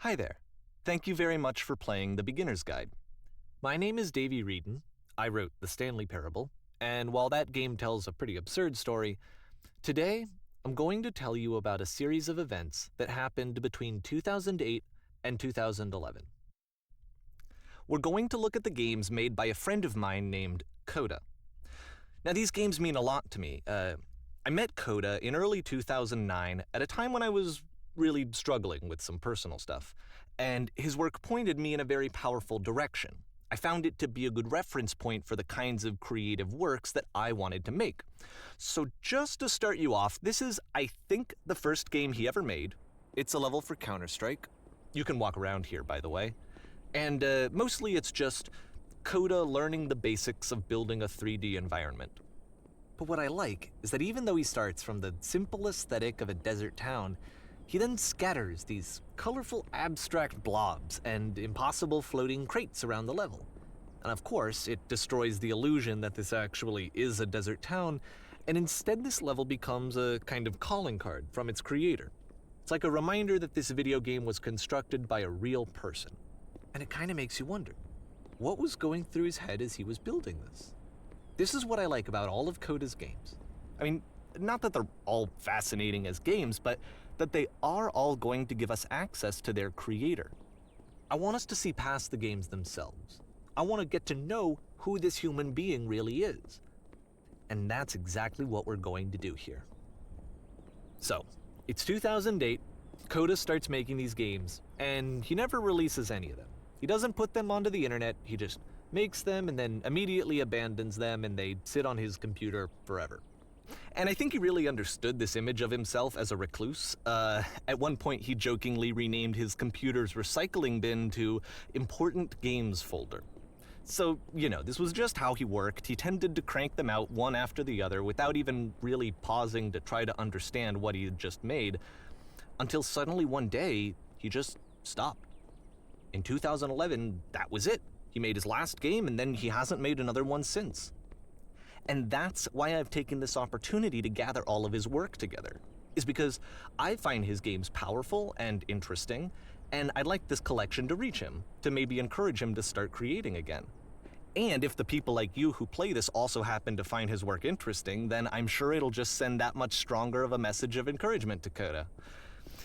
Hi there. Thank you very much for playing The Beginner's Guide. My name is Davey Reedon. I wrote The Stanley Parable, and while that game tells a pretty absurd story, today I'm going to tell you about a series of events that happened between 2008 and 2011. We're going to look at the games made by a friend of mine named Coda. Now, these games mean a lot to me. I met Coda in early 2009 at a time when I was really struggling with some personal stuff, and his work pointed me in a very powerful direction. I found it to be a good reference point for the kinds of creative works that I wanted to make. So just to start you off, this is, I think, the first game he ever made. It's a level for Counter-Strike. You can walk around here, by the way. And mostly it's just Coda learning the basics of building a 3D environment. But what I like is that even though he starts from the simple aesthetic of a desert town, he then scatters these colorful abstract blobs and impossible floating crates around the level. And of course, it destroys the illusion that this actually is a desert town, and instead this level becomes a kind of calling card from its creator. It's like a reminder that this video game was constructed by a real person. And it kind of makes you wonder, what was going through his head as he was building this? This is what I like about all of Coda's games. I mean, not that they're all fascinating as games, but that they are all going to give us access to their creator. I want us to see past the games themselves. I want to get to know who this human being really is. And that's exactly what we're going to do here. So, it's 2008, Coda starts making these games, and he never releases any of them. He doesn't put them onto the internet, he just makes them and then immediately abandons them, and they sit on his computer forever. And I think he really understood this image of himself as a recluse. At one point, he jokingly renamed his computer's recycling bin to Important Games Folder. So, this was just how he worked. He tended to crank them out one after the other without even really pausing to try to understand what he had just made, until suddenly one day, he just stopped. In 2011, that was it. He made his last game, and then he hasn't made another one since. And that's why I've taken this opportunity to gather all of his work together, is because I find his games powerful and interesting, and I'd like this collection to reach him, to maybe encourage him to start creating again. And if the people like you who play this also happen to find his work interesting, then I'm sure it'll just send that much stronger of a message of encouragement to Coda.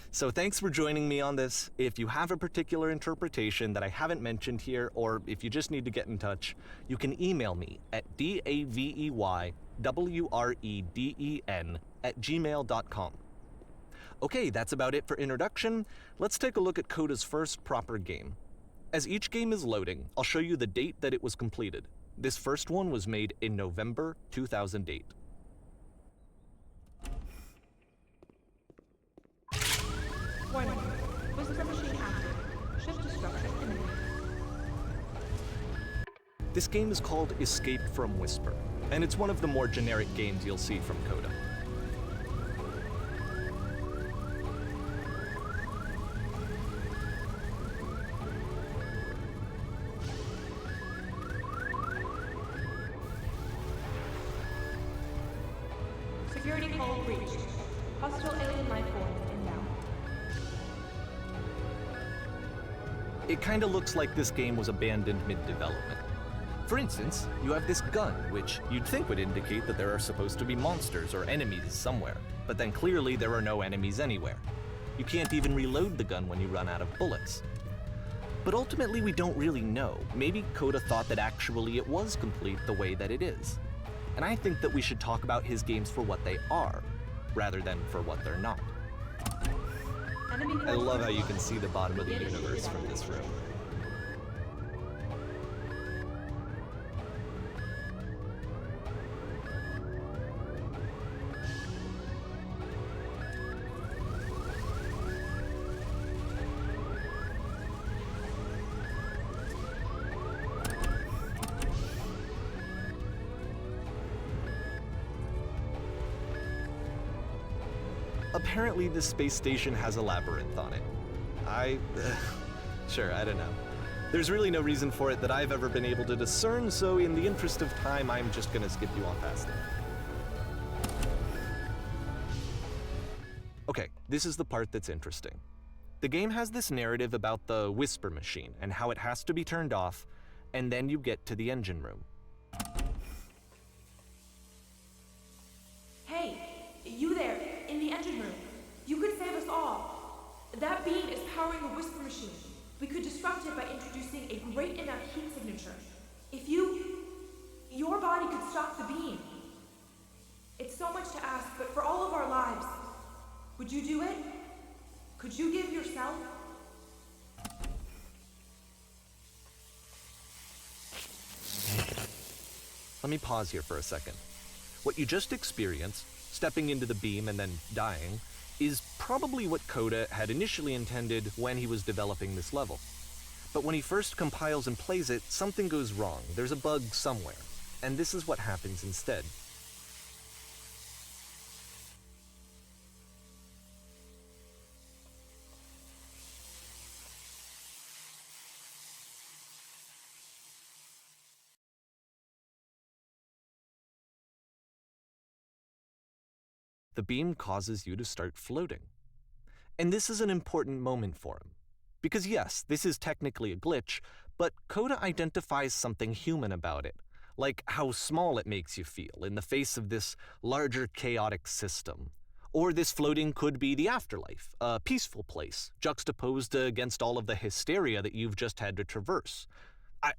So thanks for joining me on this. If you have a particular interpretation that I haven't mentioned here, or if you just need to get in touch, you can email me at daveyWreden@gmail.com. Okay, that's about it for introduction. Let's take a look at Coda's first proper game. As each game is loading, I'll show you the date that it was completed. This first one was made in November 2008. Warning. Whisper machine active. Shift destruction imminent. This game is called Escape from Whisper, and it's one of the more generic games you'll see from Coda. Security call breached. Hostile alien life forms inbound. It kinda looks like this game was abandoned mid-development. For instance, you have this gun, which you'd think would indicate that there are supposed to be monsters or enemies somewhere, but then clearly there are no enemies anywhere. You can't even reload the gun when you run out of bullets. But ultimately we don't really know. Maybe Coda thought that actually it was complete the way that it is. And I think that we should talk about his games for what they are, rather than for what they're not. I love how you can see the bottom of the universe from this room. Apparently this space station has a labyrinth on it. Sure, I don't know. There's really no reason for it that I've ever been able to discern, so in the interest of time, I'm just gonna skip you on past it. Okay, this is the part that's interesting. The game has this narrative about the whisper machine and how it has to be turned off, and then you get to the engine room. Hey, you there, in the engine room. You could save us all. That beam is powering the whisper machine. We could disrupt it by introducing a great enough heat signature. If your body could stop the beam. It's so much to ask, but for all of our lives, would you do it? Could you give yourself? Let me pause here for a second. What you just experienced, stepping into the beam and then dying, is probably what Coda had initially intended when he was developing this level. But when he first compiles and plays it, something goes wrong. There's a bug somewhere. And this is what happens instead. The beam causes you to start floating. And this is an important moment for him. Because yes, this is technically a glitch, but Coda identifies something human about it, like how small it makes you feel in the face of this larger chaotic system. Or this floating could be the afterlife, a peaceful place, juxtaposed against all of the hysteria that you've just had to traverse.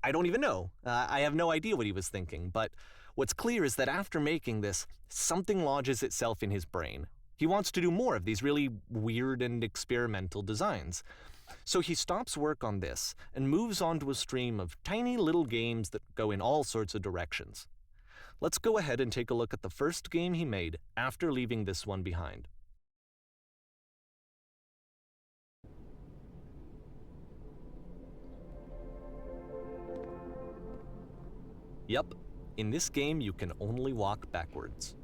I don't even know. I have no idea what he was thinking, but what's clear is that after making this, something lodges itself in his brain. He wants to do more of these really weird and experimental designs. So he stops work on this and moves on to a stream of tiny little games that go in all sorts of directions. Let's go ahead and take a look at the first game he made after leaving this one behind. Yep, in this game you can only walk backwards.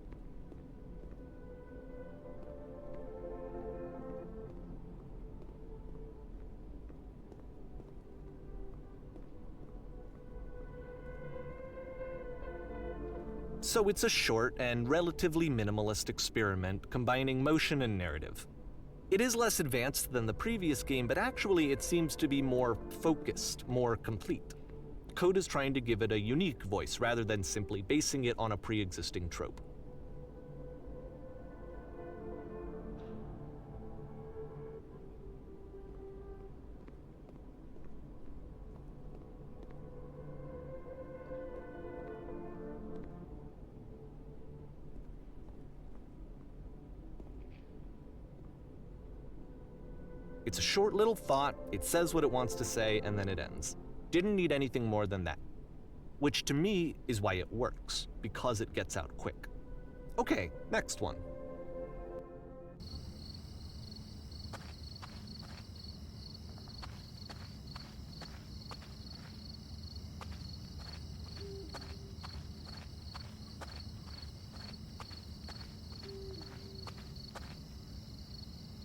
So it's a short and relatively minimalist experiment combining motion and narrative. It is less advanced than the previous game, but actually it seems to be more focused, more complete. Coda's trying to give it a unique voice rather than simply basing it on a pre-existing trope. It's a short little thought, it says what it wants to say, and then it ends. Didn't need anything more than that. Which to me is why it works, because it gets out quick. Okay, next one.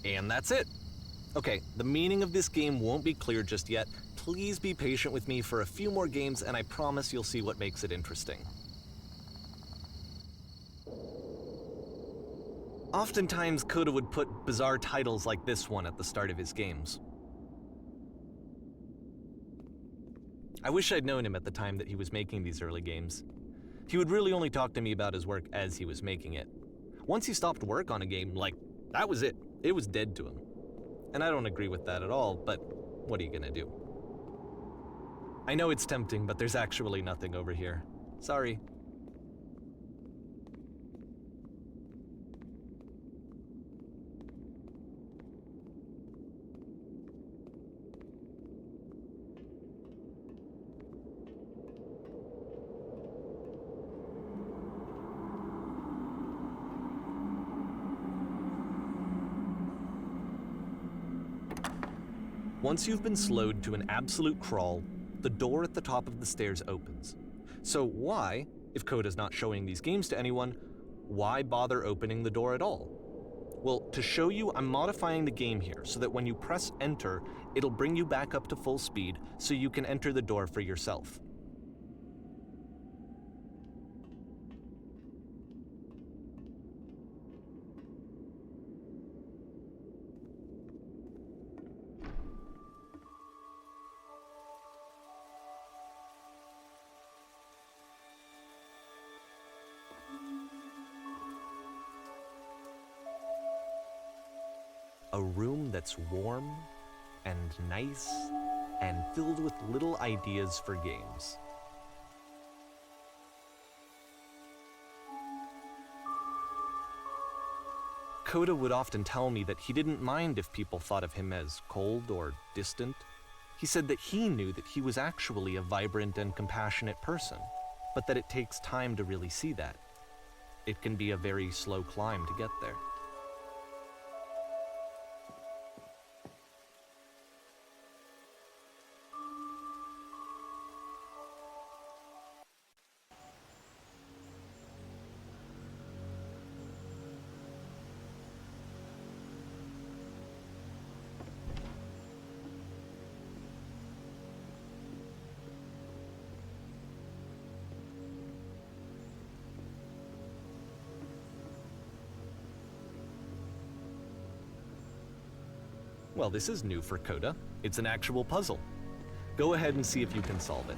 And that's it. Okay, the meaning of this game won't be clear just yet. Please be patient with me for a few more games, and I promise you'll see what makes it interesting. Oftentimes, Coda would put bizarre titles like this one at the start of his games. I wish I'd known him at the time that he was making these early games. He would really only talk to me about his work as he was making it. Once he stopped work on a game, that was it. It was dead to him. And I don't agree with that at all, but what are you gonna do? I know it's tempting, but there's actually nothing over here. Sorry. Once you've been slowed to an absolute crawl, the door at the top of the stairs opens. So why, if Coda's not showing these games to anyone, why bother opening the door at all? Well, to show you, I'm modifying the game here so that when you press enter, it'll bring you back up to full speed so you can enter the door for yourself. a room that's warm and nice and filled with little ideas for games. Coda would often tell me that he didn't mind if people thought of him as cold or distant. He said that he knew that he was actually a vibrant and compassionate person, but that it takes time to really see that. It can be a very slow climb to get there. Well, this is new for Coda. It's an actual puzzle. Go ahead and see if you can solve it.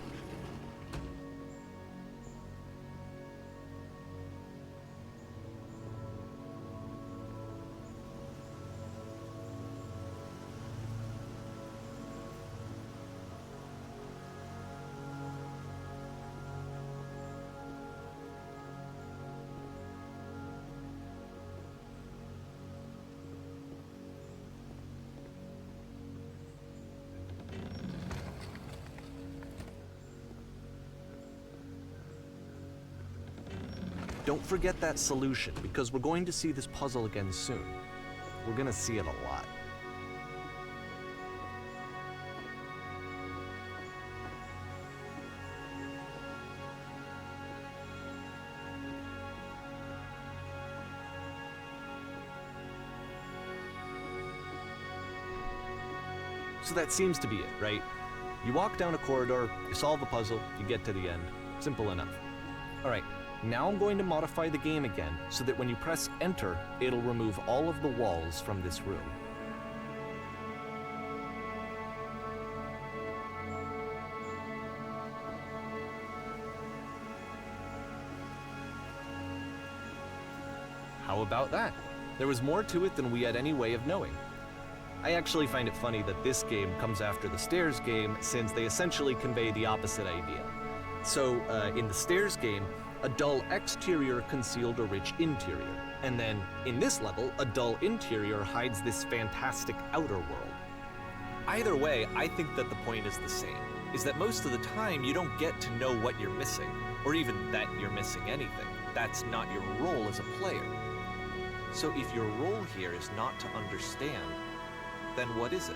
Don't forget that solution, because we're going to see this puzzle again soon. We're going to see it a lot. So that seems to be it, right? You walk down a corridor, you solve a puzzle, you get to the end. Simple enough. All right. Now I'm going to modify the game again so that when you press enter, it'll remove all of the walls from this room. How about that? There was more to it than we had any way of knowing. I actually find it funny that this game comes after the stairs game, since they essentially convey the opposite idea. So, in the stairs game, a dull exterior concealed a rich interior. And then, in this level, a dull interior hides this fantastic outer world. Either way, I think that the point is the same, is that most of the time you don't get to know what you're missing, or even that you're missing anything. That's not your role as a player. So if your role here is not to understand, then what is it?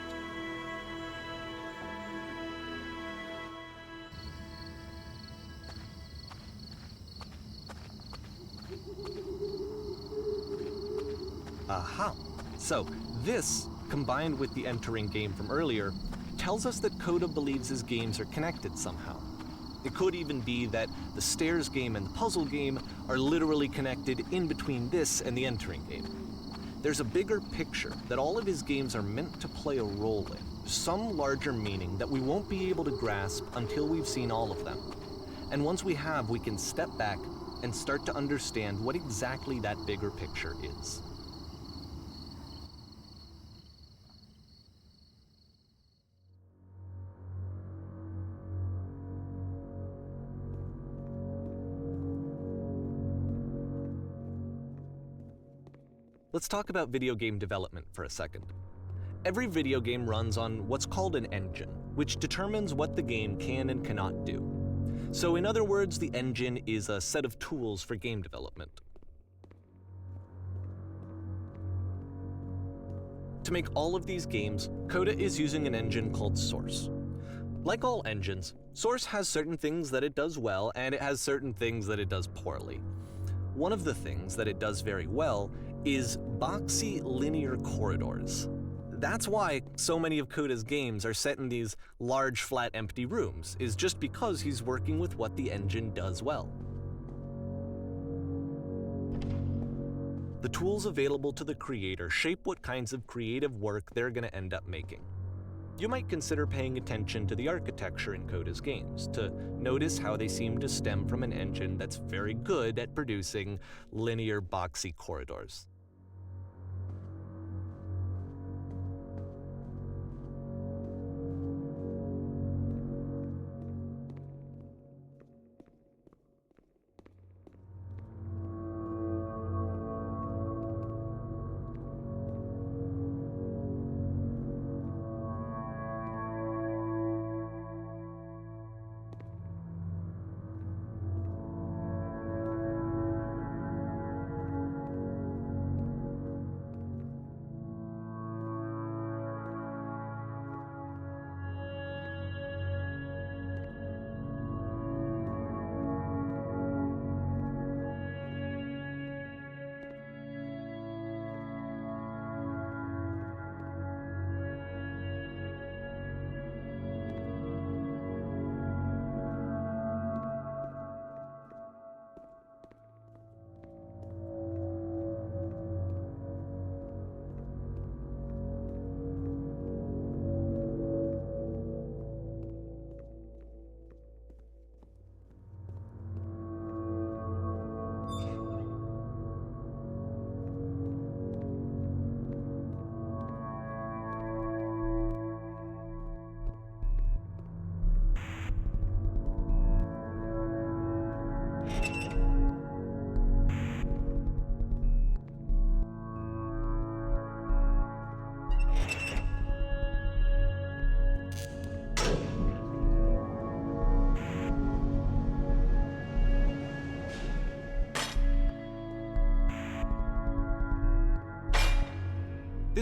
Aha! So, this, combined with the entering game from earlier, tells us that Coda believes his games are connected somehow. It could even be that the stairs game and the puzzle game are literally connected in between this and the entering game. There's a bigger picture that all of his games are meant to play a role in, some larger meaning that we won't be able to grasp until we've seen all of them. And once we have, we can step back and start to understand what exactly that bigger picture is. Let's talk about video game development for a second. Every video game runs on what's called an engine, which determines what the game can and cannot do. So in other words, the engine is a set of tools for game development. To make all of these games, Coda is using an engine called Source. Like all engines, Source has certain things that it does well, and it has certain things that it does poorly. One of the things that it does very well is boxy linear corridors. That's why so many of Coda's games are set in these large, flat, empty rooms, is just because he's working with what the engine does well. The tools available to the creator shape what kinds of creative work they're going to end up making. You might consider paying attention to the architecture in Coda's games to notice how they seem to stem from an engine that's very good at producing linear, boxy corridors.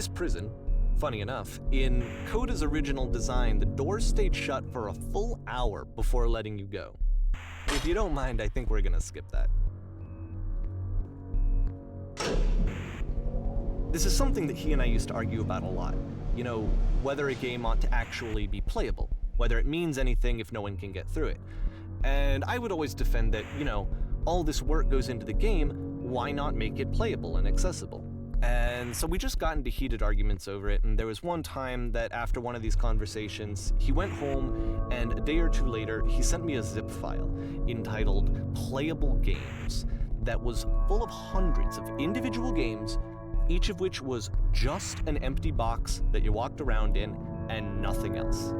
This prison, funny enough, in Coda's original design, the doors stayed shut for a full hour before letting you go. If you don't mind, I think we're gonna skip that. This is something that he and I used to argue about a lot. You know, whether a game ought to actually be playable, whether it means anything if no one can get through it. And I would always defend that, all this work goes into the game, why not make it playable and accessible? And so we just got into heated arguments over it, and there was one time that after one of these conversations, he went home, and a day or two later, he sent me a zip file entitled Playable Games that was full of hundreds of individual games, each of which was just an empty box that you walked around in and nothing else.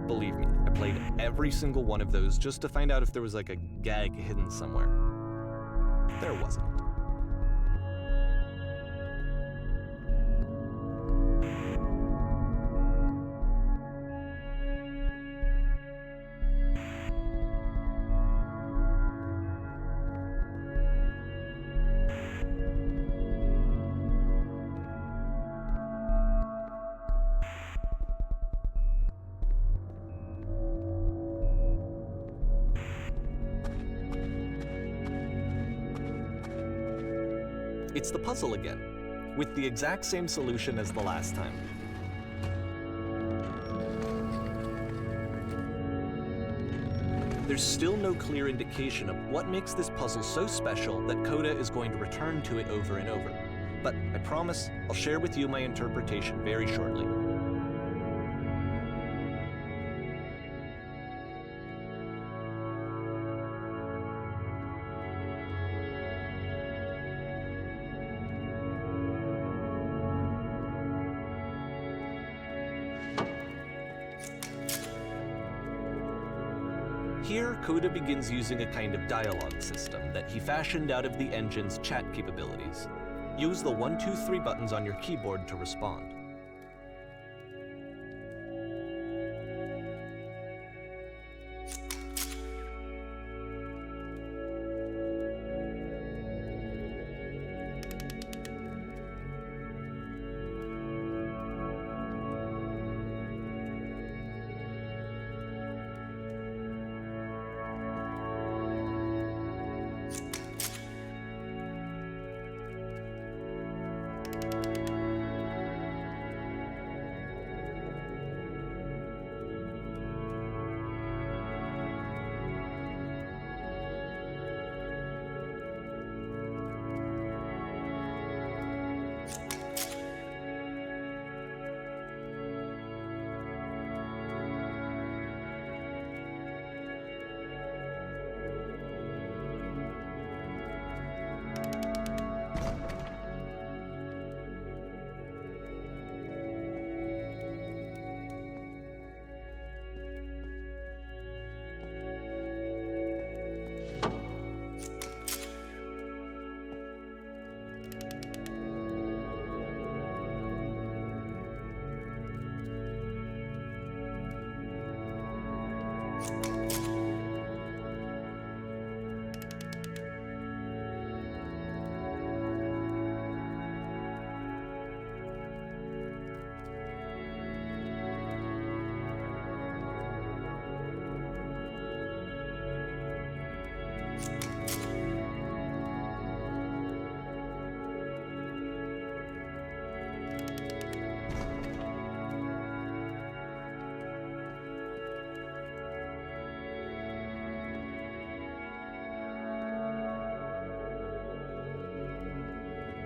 Believe me, I played every single one of those just to find out if there was like a gag hidden somewhere. There wasn't. It's the puzzle again, with the exact same solution as the last time. There's still no clear indication of what makes this puzzle so special that Coda is going to return to it over and over. But I promise I'll share with you my interpretation very shortly. Here, Coda begins using a kind of dialogue system that he fashioned out of the engine's chat capabilities. Use the 1, 2, 3 buttons on your keyboard to respond.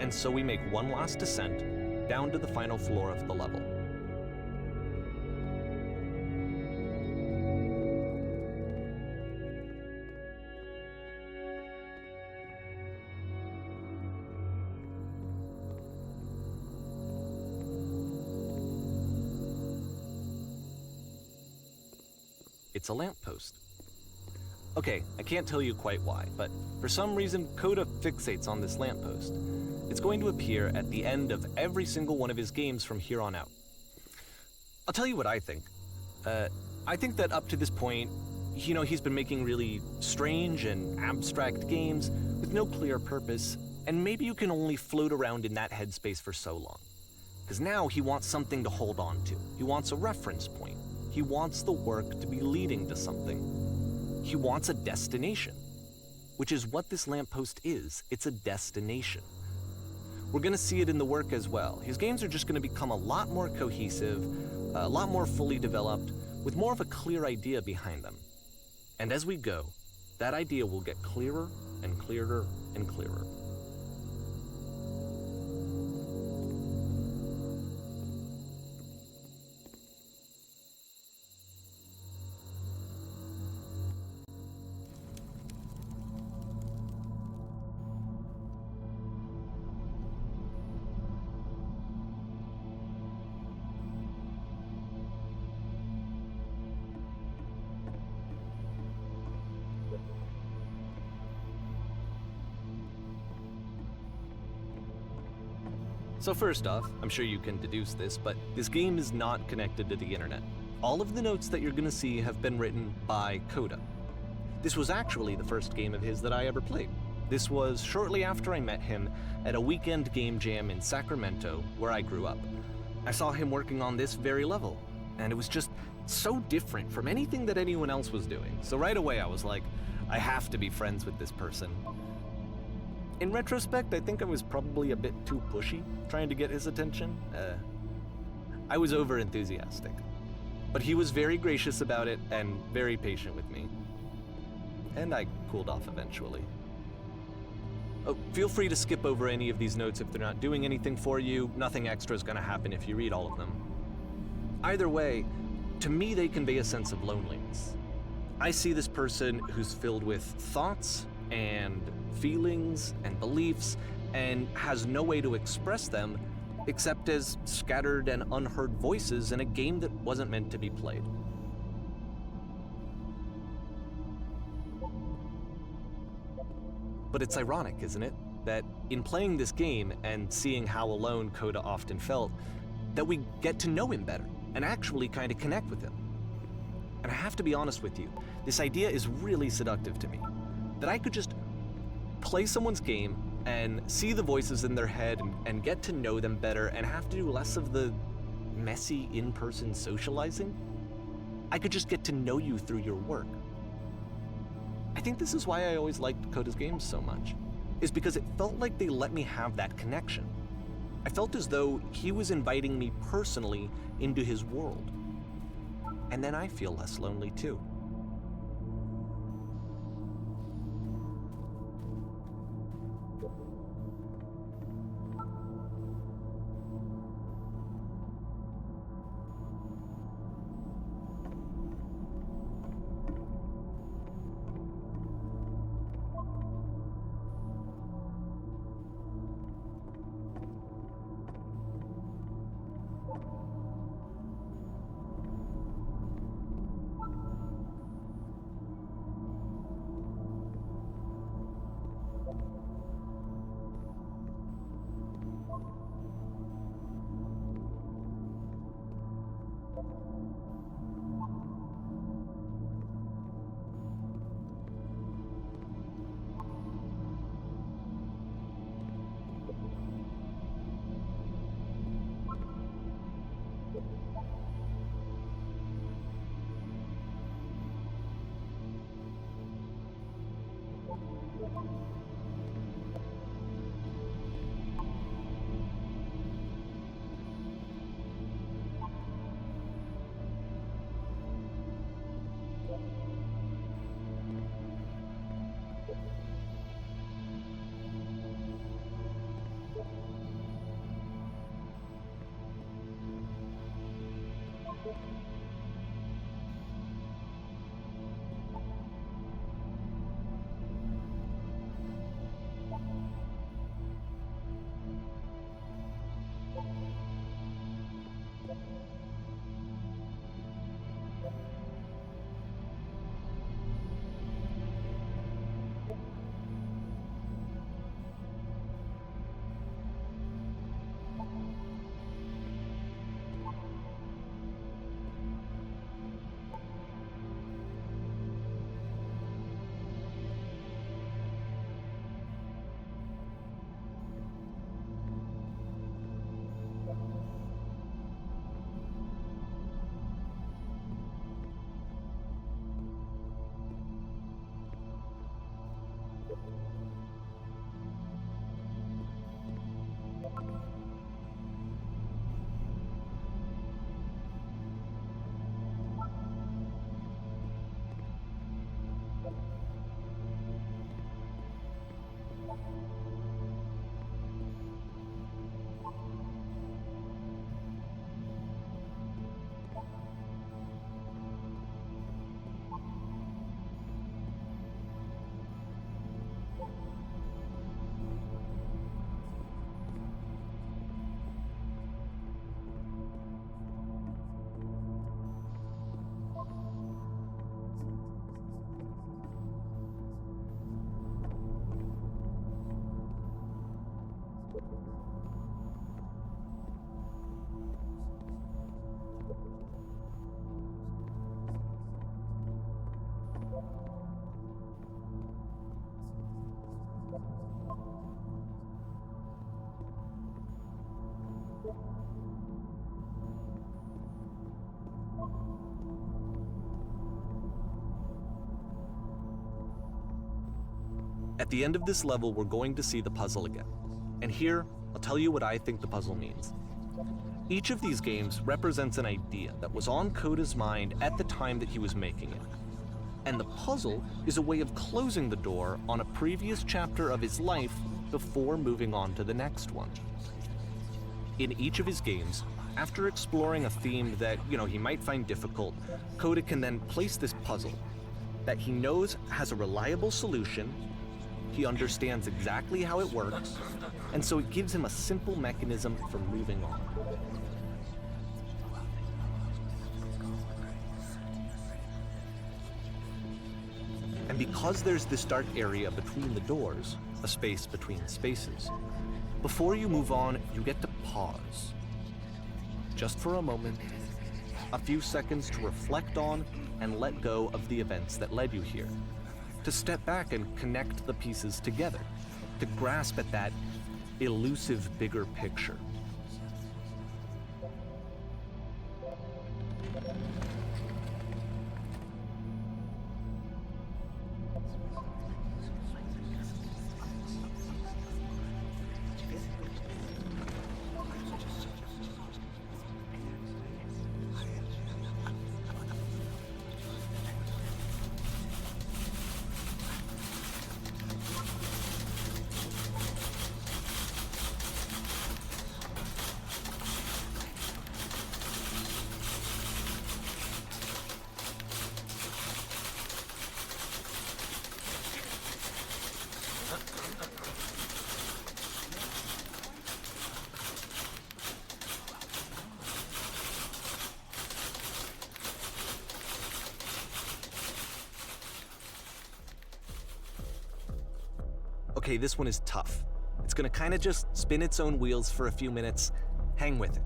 And so we make one last descent down to the final floor of the level. It's a lamppost. Okay, I can't tell you quite why, but for some reason, Coda fixates on this lamppost. It's going to appear at the end of every single one of his games from here on out. I'll tell you what I think. I think that up to this point, he's been making really strange and abstract games with no clear purpose, and maybe you can only float around in that headspace for so long. because now he wants something to hold on to. He wants a reference point. He wants the work to be leading to something. He wants a destination, which is what this lamppost is. It's a destination. We're going to see it in the work as well. His games are just going to become a lot more cohesive, a lot more fully developed, with more of a clear idea behind them. And as we go, that idea will get clearer and clearer and clearer. So first off, I'm sure you can deduce this, but this game is not connected to the internet. All of the notes that you're gonna see have been written by Coda. This was actually the first game of his that I ever played. This was shortly after I met him at a weekend game jam in Sacramento, where I grew up. I saw him working on this very level, and it was just so different from anything that anyone else was doing. So right away I was like, I have to be friends with this person. In retrospect, I think I was probably a bit too pushy, trying to get his attention. I was over-enthusiastic. But he was very gracious about it and very patient with me. And I cooled off eventually. Oh, feel free to skip over any of these notes if they're not doing anything for you. Nothing extra is gonna happen if you read all of them. Either way, to me they convey a sense of loneliness. I see this person who's filled with thoughts and feelings and beliefs and has no way to express them except as scattered and unheard voices in a game that wasn't meant to be played. But it's ironic, isn't it, that in playing this game and seeing how alone Coda often felt, that we get to know him better and actually kind of connect with him. And I have to be honest with you, this idea is really seductive to me. That I could just play someone's game and see the voices in their head and get to know them better and have to do less of the messy in-person socializing. I could just get to know you through your work. I think this is why I always liked Coda's games so much, is because it felt like they let me have that connection. I felt as though he was inviting me personally into his world. And then I feel less lonely too. At the end of this level, we're going to see the puzzle again. And here, I'll tell you what I think the puzzle means. Each of these games represents an idea that was on Coda's mind at the time that he was making it. And the puzzle is a way of closing the door on a previous chapter of his life before moving on to the next one. In each of his games, after exploring a theme that, he might find difficult, Coda can then place this puzzle that he knows has a reliable solution, he understands exactly how it works, and so it gives him a simple mechanism for moving on. And because there's this dark area between the doors, a space between spaces, before you move on, you get to pause. Just for a moment, a few seconds to reflect on and let go of the events that led you here. To step back and connect the pieces together, to grasp at that elusive bigger picture. Okay, this one is tough. It's gonna kinda just spin its own wheels for a few minutes. Hang with it.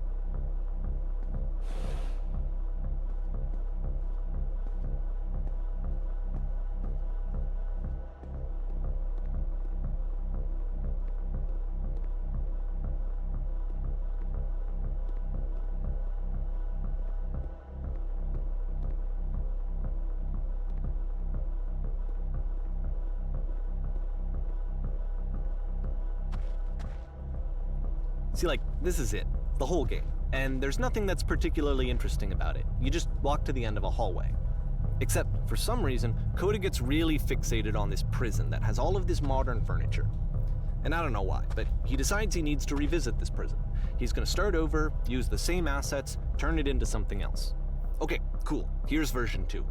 See, this is it, the whole game. And there's nothing that's particularly interesting about it. You just walk to the end of a hallway. Except, for some reason, Coda gets really fixated on this prison that has all of this modern furniture. And I don't know why, but he decides he needs to revisit this prison. He's gonna start over, use the same assets, turn it into something else. Okay, cool, here's version 2.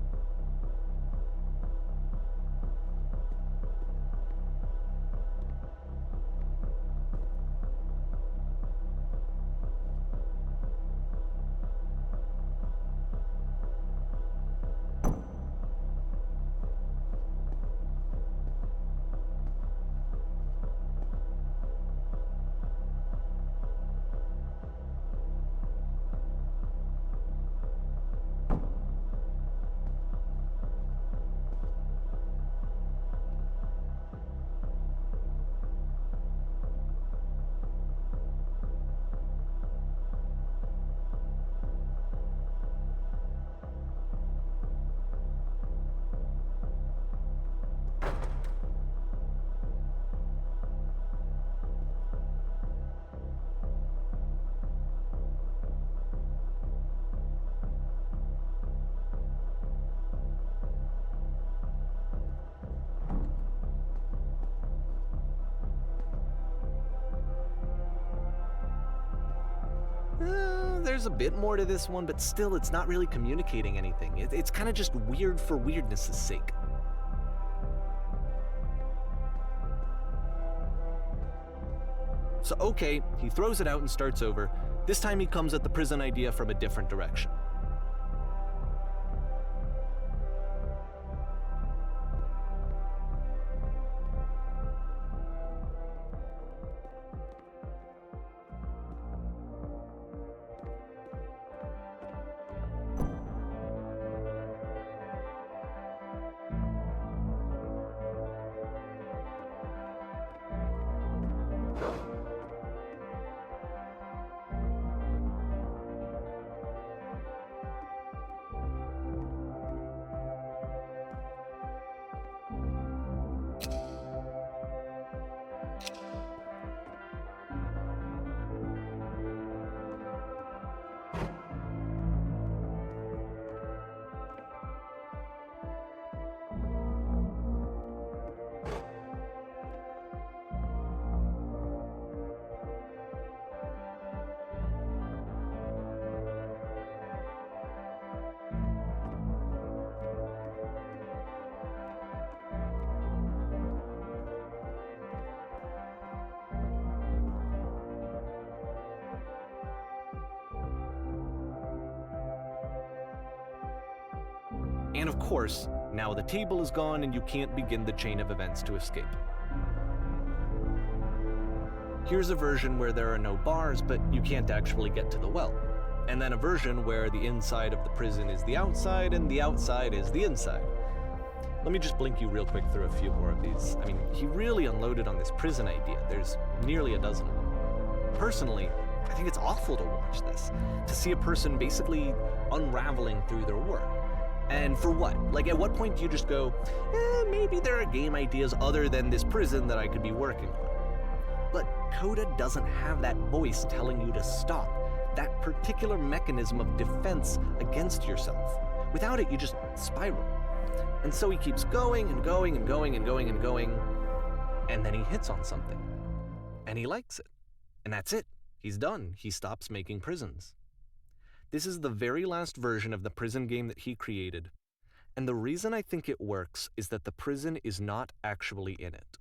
There's a bit more to this one, but still it's not really communicating anything. It's kind of just weird for weirdness' sake. So okay, he throws it out and starts over. This time he comes at the prison idea from a different direction. And of course, now the table is gone and you can't begin the chain of events to escape. Here's a version where there are no bars, but you can't actually get to the well. And then a version where the inside of the prison is the outside and the outside is the inside. Let me just blink you real quick through a few more of these. I mean, he really unloaded on this prison idea. There's nearly a dozen of them. Personally, I think it's awful to watch this, to see a person basically unraveling through their work. And for what? Like, at what point do you just go, maybe there are game ideas other than this prison that I could be working on? But Coda doesn't have that voice telling you to stop, that particular mechanism of defense against yourself. Without it, you just spiral. And so he keeps going and going and going and going and going, and then he hits on something. And he likes it. And that's it. He's done. He stops making prisons. This is the very last version of the prison game that he created. And the reason I think it works is that the prison is not actually in it.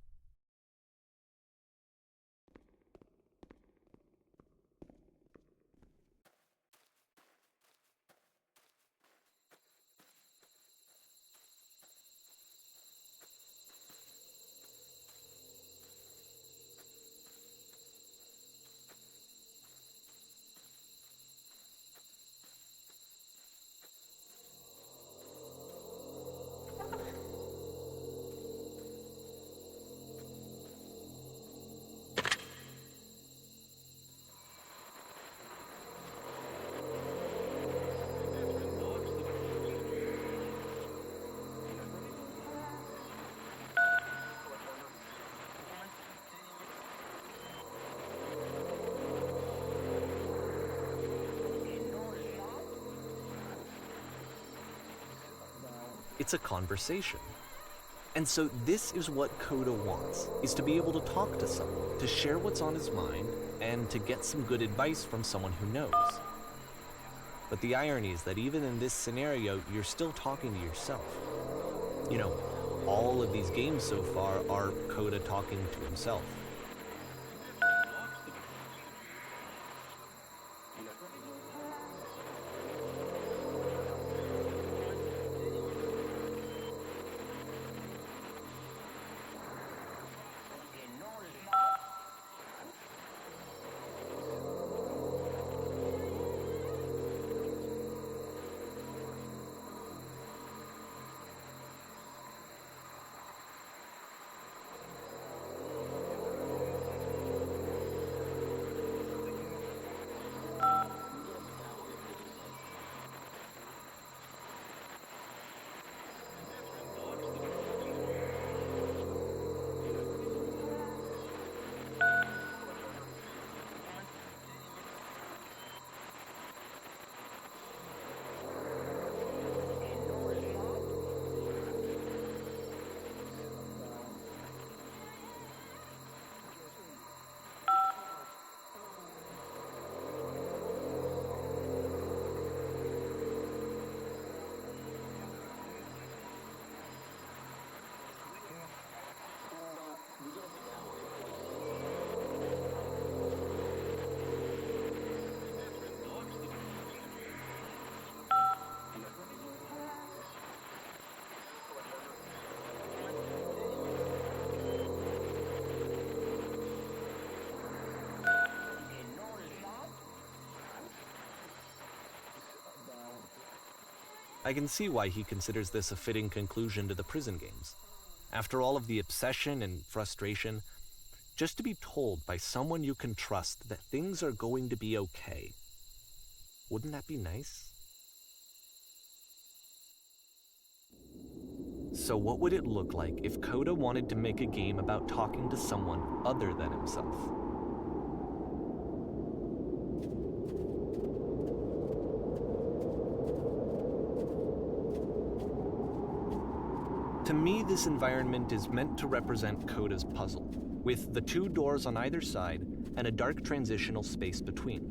It's a conversation. And so this is what Coda wants, is to be able to talk to someone, to share what's on his mind, and to get some good advice from someone who knows. But the irony is that even in this scenario, you're still talking to yourself. You know, all of these games so far are Coda talking to himself. I can see why he considers this a fitting conclusion to the prison games. After all of the obsession and frustration, just to be told by someone you can trust that things are going to be okay. Wouldn't that be nice? So what would it look like if Coda wanted to make a game about talking to someone other than himself? To me, this environment is meant to represent Coda's puzzle, with the two doors on either side and a dark transitional space between.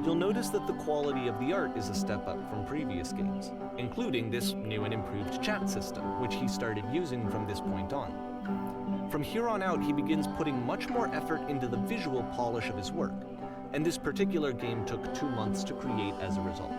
you'll notice that the quality of the art is a step up from previous games, including this new and improved chat system, which he started using from this point on. From here on out, he begins putting much more effort into the visual polish of his work, and this particular game took 2 months to create as a result.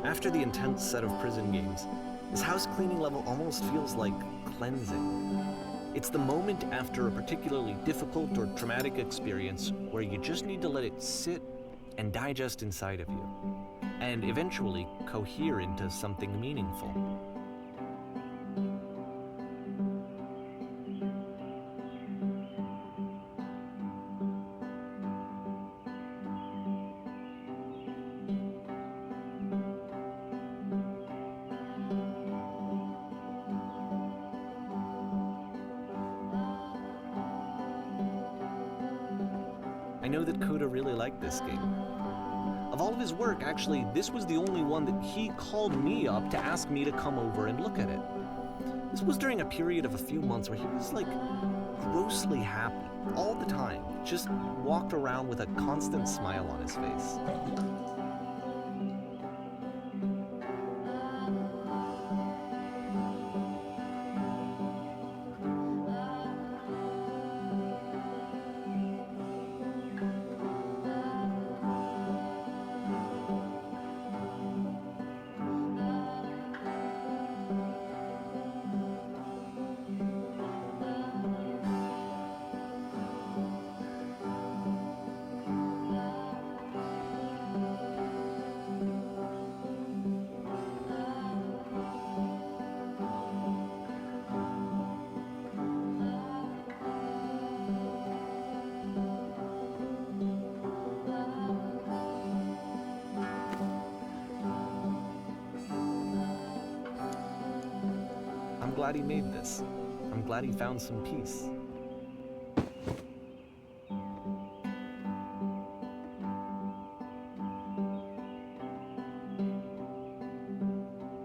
After the intense set of prison games, this house cleaning level almost feels like cleansing. It's the moment after a particularly difficult or traumatic experience where you just need to let it sit and digest inside of you, and eventually cohere into something meaningful. I know that Coda really liked this game. Of all of his work, actually, this was the only one that he called me up to ask me to come over and look at it. This was during a period of a few months where he was like grossly happy all the time, just walked around with a constant smile on his face. I'm glad he made this. I'm glad he found some peace.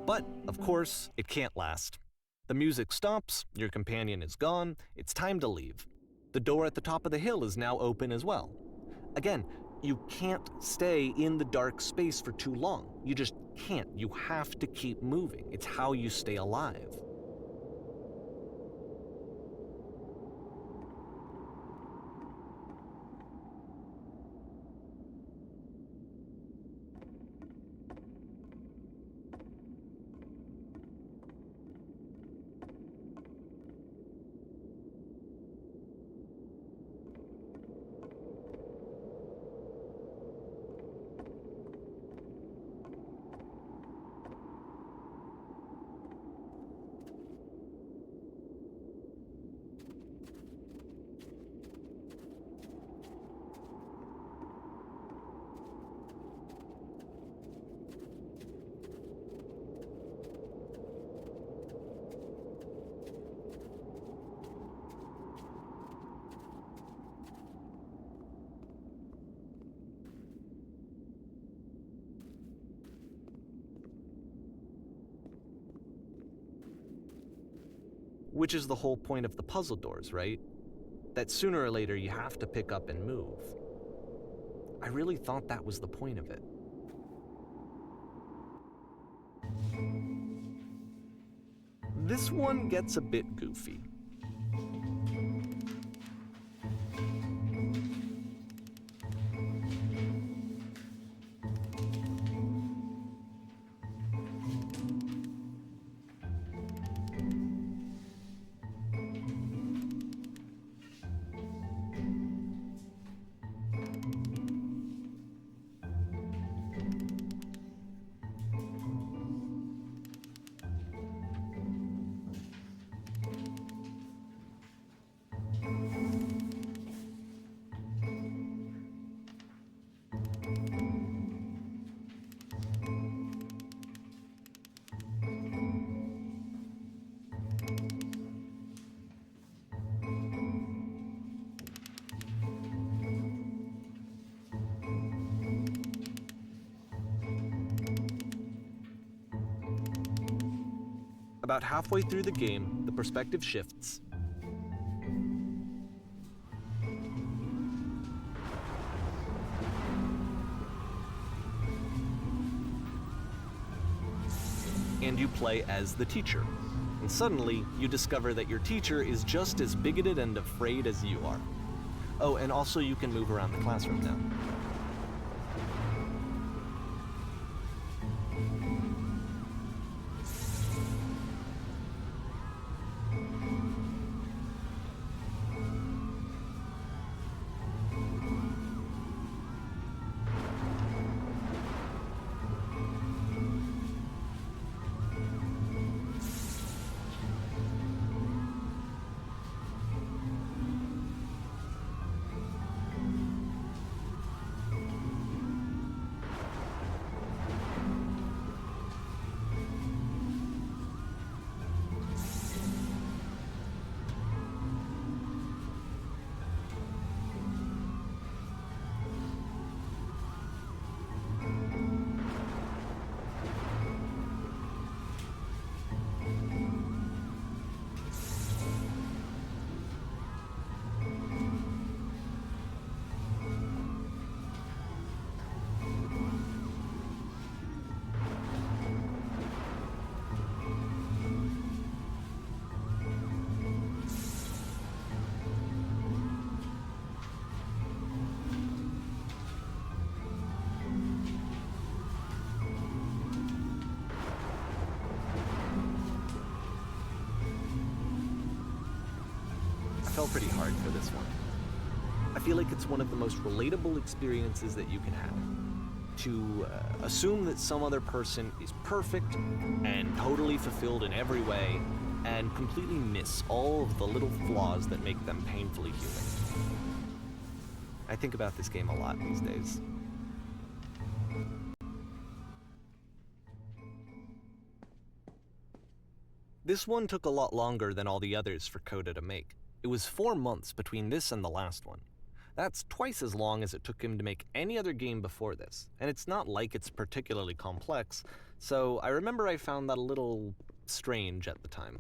But, of course, it can't last. The music stops, your companion is gone, it's time to leave. The door at the top of the hill is now open as well. Again, you can't stay in the dark space for too long. You just can't. You have to keep moving. It's how you stay alive. Which is the whole point of the puzzle doors, right? That sooner or later you have to pick up and move. I really thought that was the point of it. This one gets a bit goofy. About halfway through the game, the perspective shifts. And you play as the teacher. And suddenly, you discover that your teacher is just as bigoted and afraid as you are. Oh, and also you can move around the classroom now. I fell pretty hard for this one. I feel like it's one of the most relatable experiences that you can have. To assume that some other person is perfect and totally fulfilled in every way, and completely miss all of the little flaws that make them painfully human. I think about this game a lot these days. This one took a lot longer than all the others for Coda to make. It was 4 months between this and the last one. That's twice as long as it took him to make any other game before this, and it's not like it's particularly complex, so I remember I found that a little strange at the time.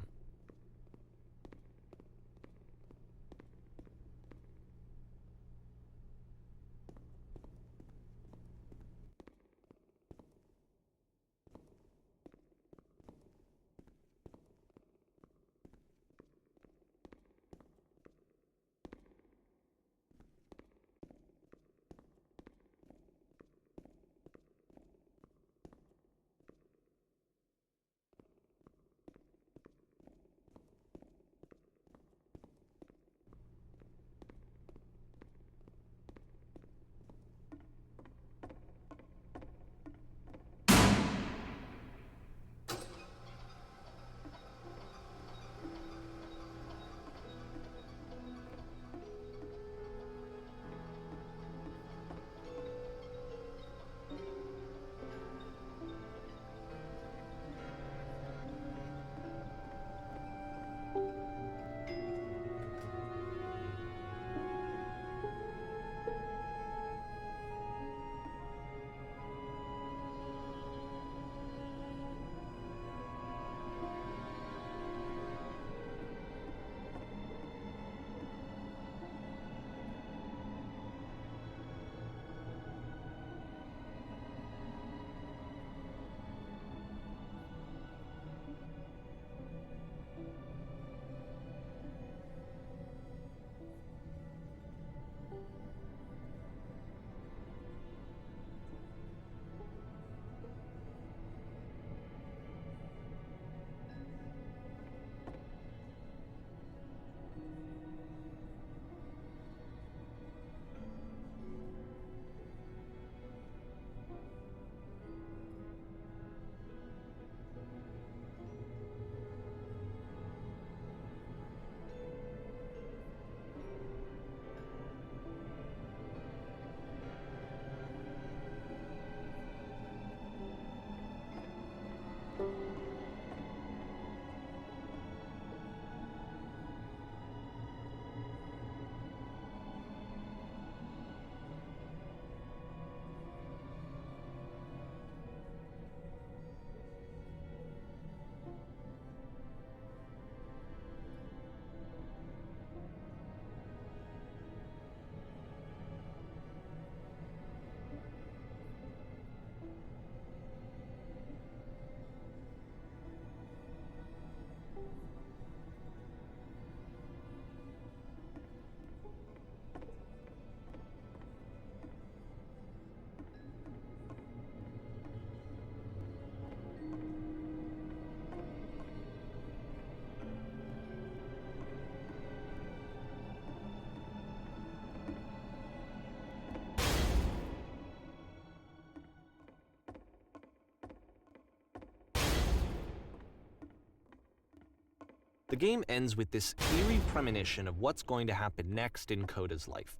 The game ends with this eerie premonition of what's going to happen next in Coda's life.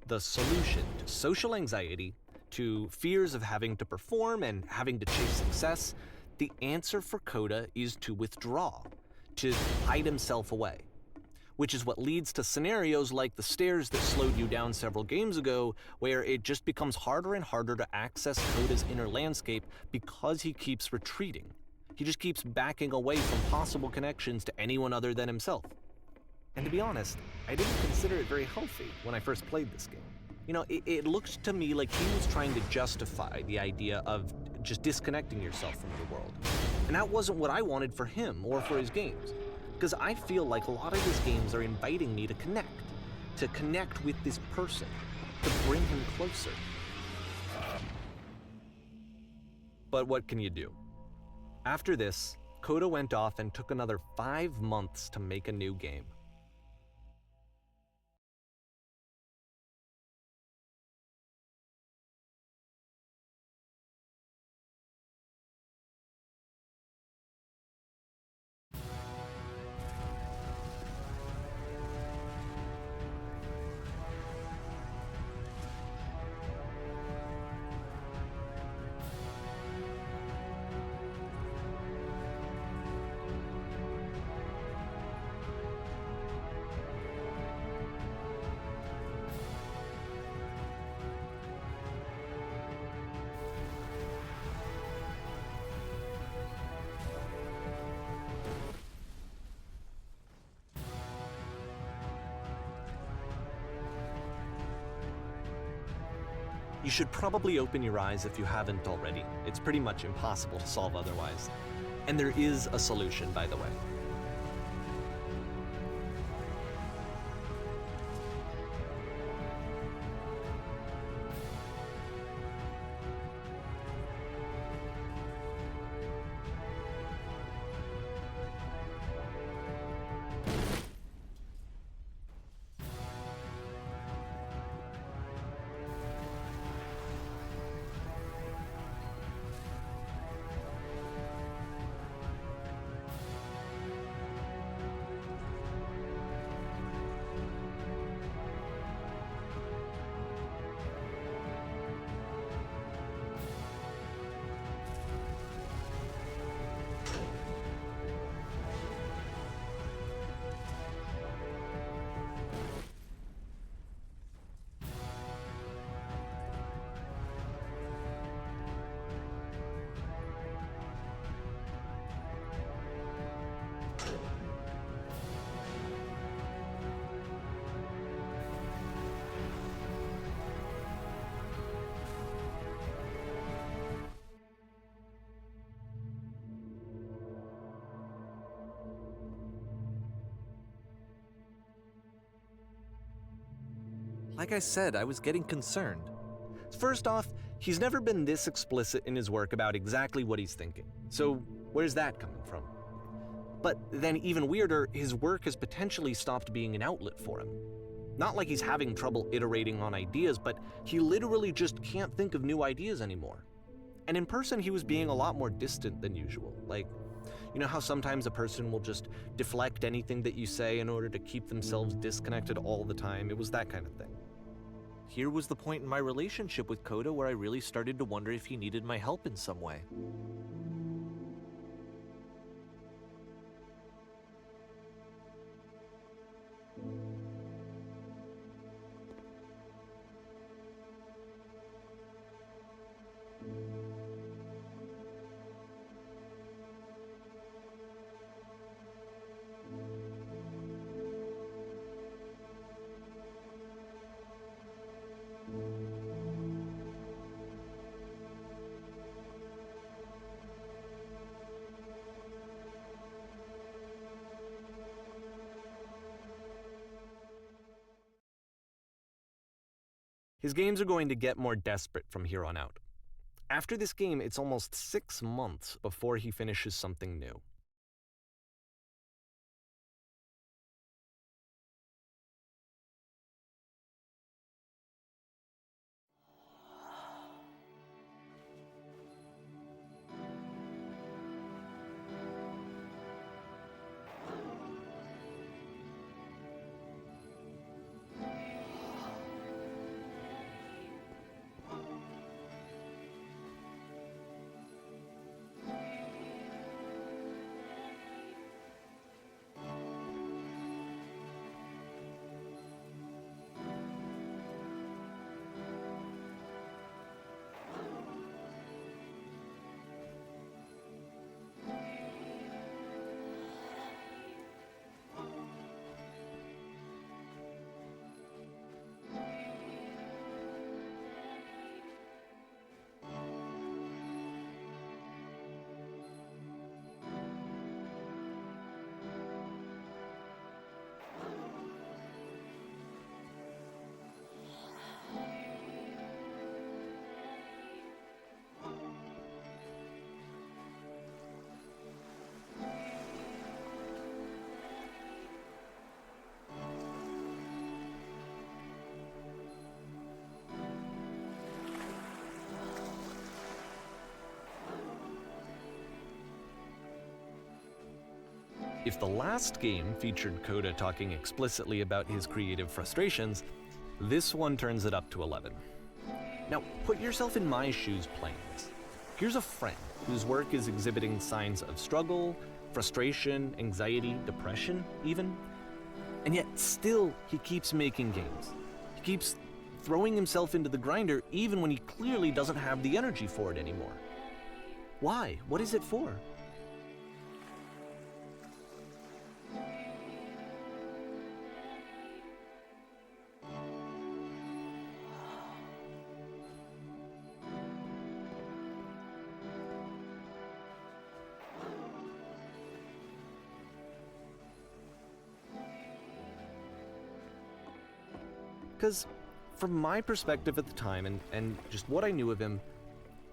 The solution to social anxiety, to fears of having to perform and having to chase success, the answer for Coda is to withdraw, to hide himself away. Which is what leads to scenarios like the stairs that slowed you down several games ago, where it just becomes harder and harder to access Coda's inner landscape because he keeps retreating. He just keeps backing away from possible connections to anyone other than himself. And to be honest, I didn't consider it very healthy when I first played this game. You know, it looked to me like he was trying to justify the idea of just disconnecting yourself from the world. And that wasn't what I wanted for him or for his games. Because I feel like a lot of his games are inviting me to connect with this person, to bring him closer. But what can you do? After this, Coda went off and took another 5 months to make a new game. You should probably open your eyes if you haven't already. It's pretty much impossible to solve otherwise. And there is a solution, by the way. Like I said, I was getting concerned. First off, he's never been this explicit in his work about exactly what he's thinking. So where's that coming from? But then even weirder, his work has potentially stopped being an outlet for him. Not like he's having trouble iterating on ideas, but he literally just can't think of new ideas anymore. And in person, he was being a lot more distant than usual. Like, you know how sometimes a person will just deflect anything that you say in order to keep themselves disconnected all the time? It was that kind of thing. Here was the point in my relationship with Coda where I really started to wonder if he needed my help in some way. His games are going to get more desperate from here on out. After this game, it's almost 6 months before he finishes something new. If the last game featured Coda talking explicitly about his creative frustrations, this one turns it up to 11. Now, put yourself in my shoes playing this. Here's a friend whose work is exhibiting signs of struggle, frustration, anxiety, depression, even. And yet, still, he keeps making games. He keeps throwing himself into the grinder even when he clearly doesn't have the energy for it anymore. Why? What is it for? Because from my perspective at the time and just what I knew of him,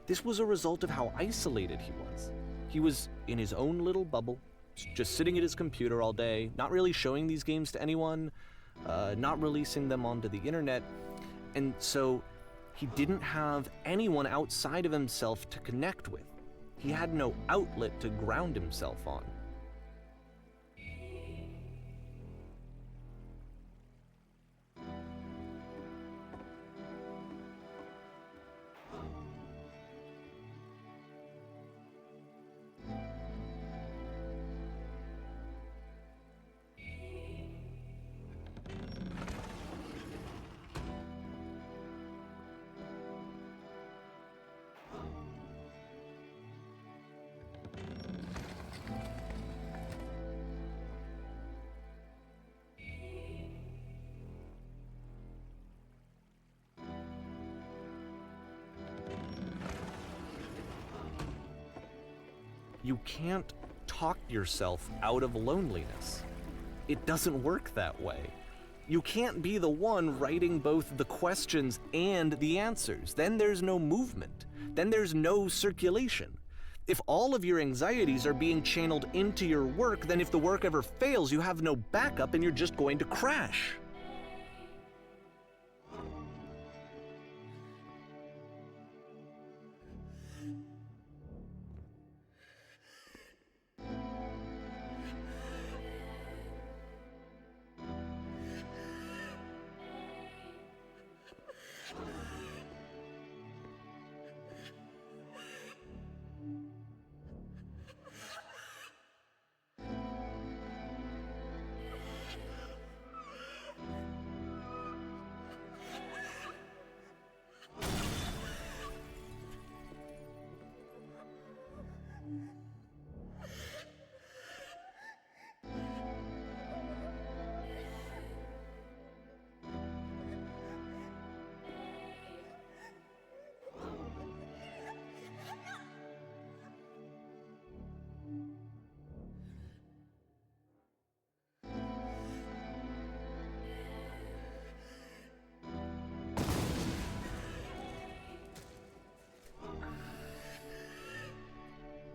this was a result of how isolated he was. He was in his own little bubble, just sitting at his computer all day, not really showing these games to anyone, not releasing them onto the internet, and so he didn't have anyone outside of himself to connect with. He had no outlet to ground himself on. You can't talk yourself out of loneliness. It doesn't work that way. You can't be the one writing both the questions and the answers. Then there's no movement. Then there's no circulation. If all of your anxieties are being channeled into your work, then if the work ever fails, you have no backup and you're just going to crash.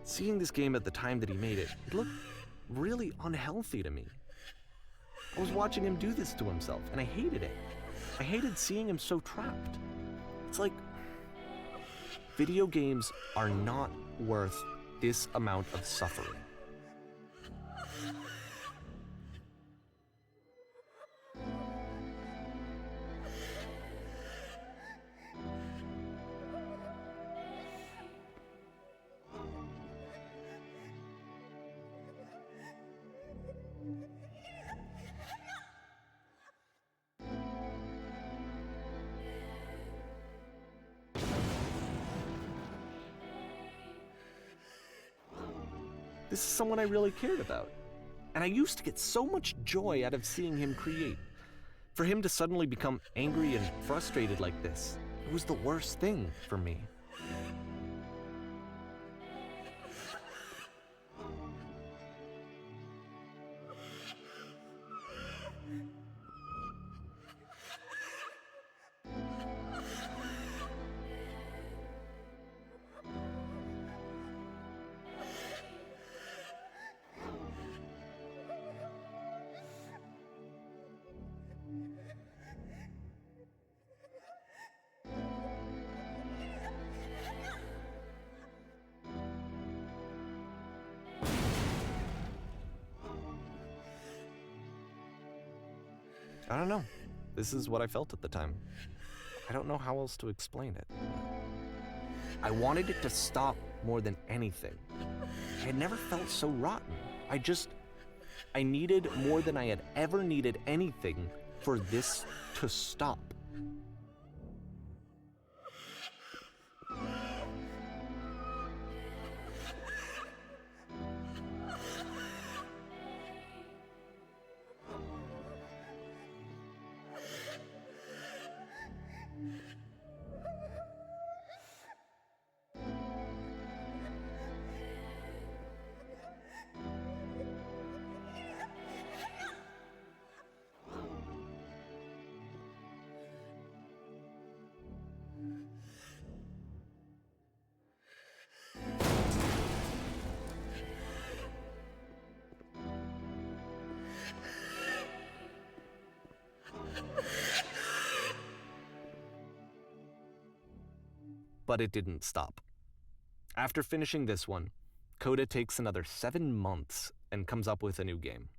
Seeing this game at the time that he made it, it looked really unhealthy to me. I was watching him do this to himself, and I hated it. I hated seeing him so trapped. It's like, video games are not worth this amount of suffering. This is someone I really cared about. And I used to get so much joy out of seeing him create. For him to suddenly become angry and frustrated like this, it was the worst thing for me. I don't know. This is what I felt at the time. I don't know how else to explain it. I wanted it to stop more than anything. I had never felt so rotten. I needed more than I had ever needed anything for this to stop. But it didn't stop. After finishing this one, Coda takes another 7 months and comes up with a new game.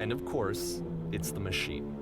And of course, it's the machine.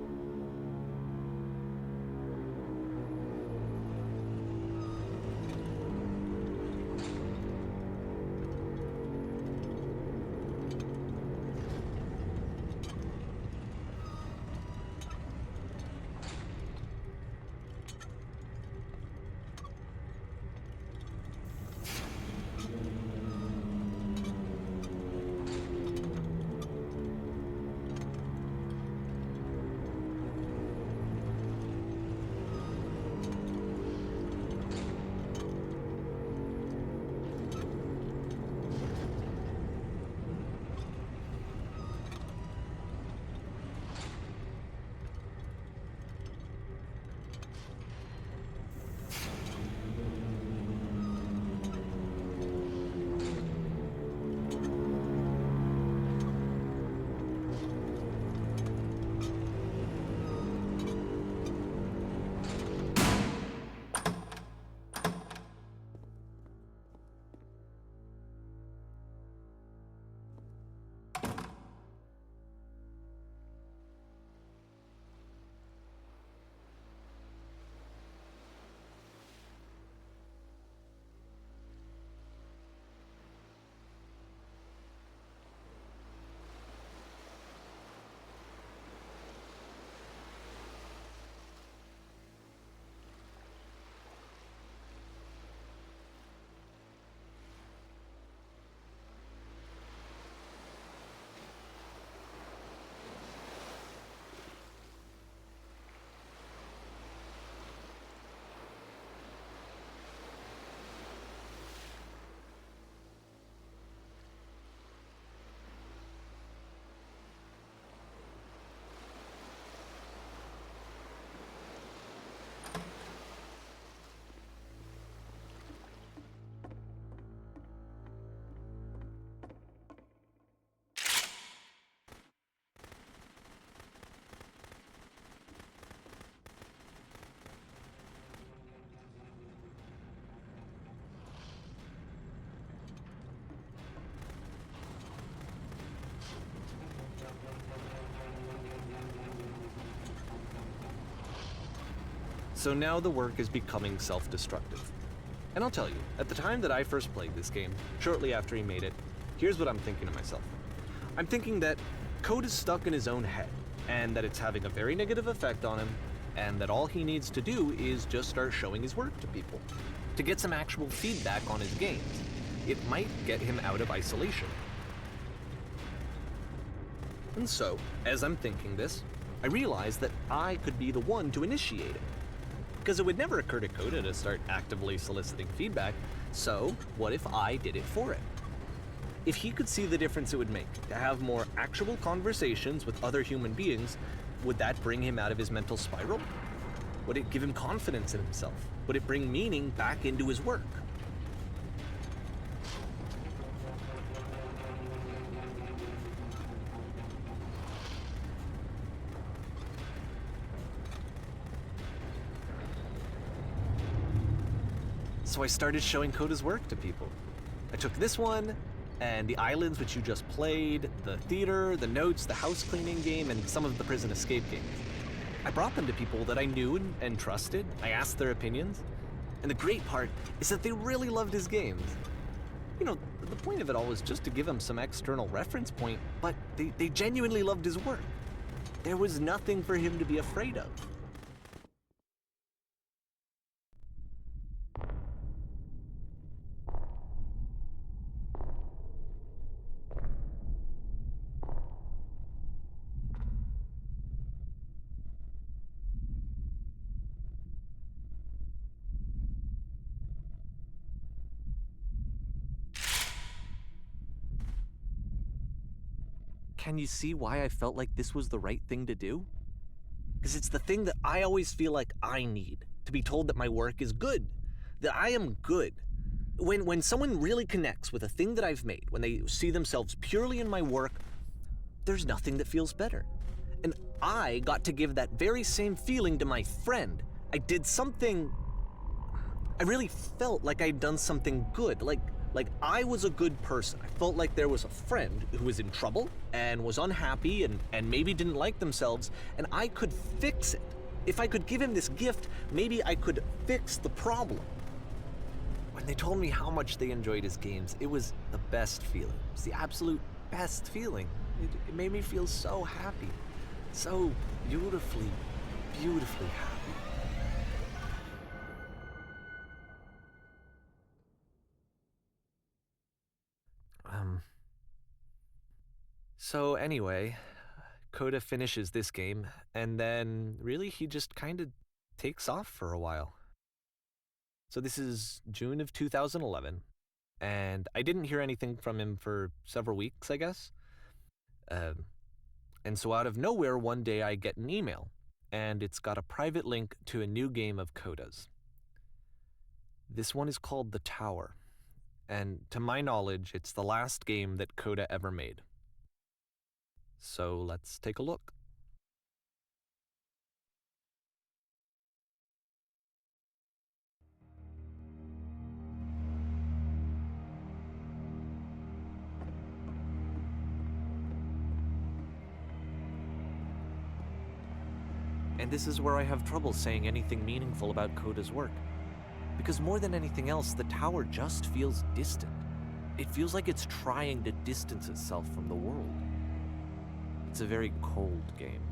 So now the work is becoming self-destructive. And I'll tell you, at the time that I first played this game, shortly after he made it, here's what I'm thinking to myself. I'm thinking that Code is stuck in his own head, and that it's having a very negative effect on him, and that all he needs to do is just start showing his work to people, to get some actual feedback on his games. It might get him out of isolation. And so, as I'm thinking this, I realized that I could be the one to initiate it. Because it would never occur to Coda to start actively soliciting feedback, so what if I did it for him? If he could see the difference it would make to have more actual conversations with other human beings, would that bring him out of his mental spiral? Would it give him confidence in himself? Would it bring meaning back into his work? So I started showing Coda's work to people. I took this one, and the islands which you just played, the theater, the notes, the house cleaning game, and some of the prison escape games. I brought them to people that I knew and trusted. I asked their opinions. And the great part is that they really loved his games. You know, the point of it all was just to give him some external reference point, but they genuinely loved his work. There was nothing for him to be afraid of. Can you see why I felt like this was the right thing to do? Because it's the thing that I always feel like I need, to be told that my work is good, that I am good. When someone really connects with a thing that I've made, when they see themselves purely in my work, there's nothing that feels better. And I got to give that very same feeling to my friend. I did something... I really felt like I'd done something good, like I was a good person. I felt like there was a friend who was in trouble and was unhappy and maybe didn't like themselves, and I could fix it. If I could give him this gift, maybe I could fix the problem. When they told me how much they enjoyed his games, it was the best feeling. It was the absolute best feeling. It made me feel so happy. So beautifully, beautifully happy. So anyway, Coda finishes this game, and then really he just kind of takes off for a while. So this is June of 2011, and I didn't hear anything from him for several weeks, I guess. And so out of nowhere, one day I get an email, and it's got a private link to a new game of Coda's. This one is called The Tower, and to my knowledge, it's the last game that Coda ever made. So let's take a look. And this is where I have trouble saying anything meaningful about Coda's work. Because more than anything else, the tower just feels distant. It feels like it's trying to distance itself from the world. It's a very cold game.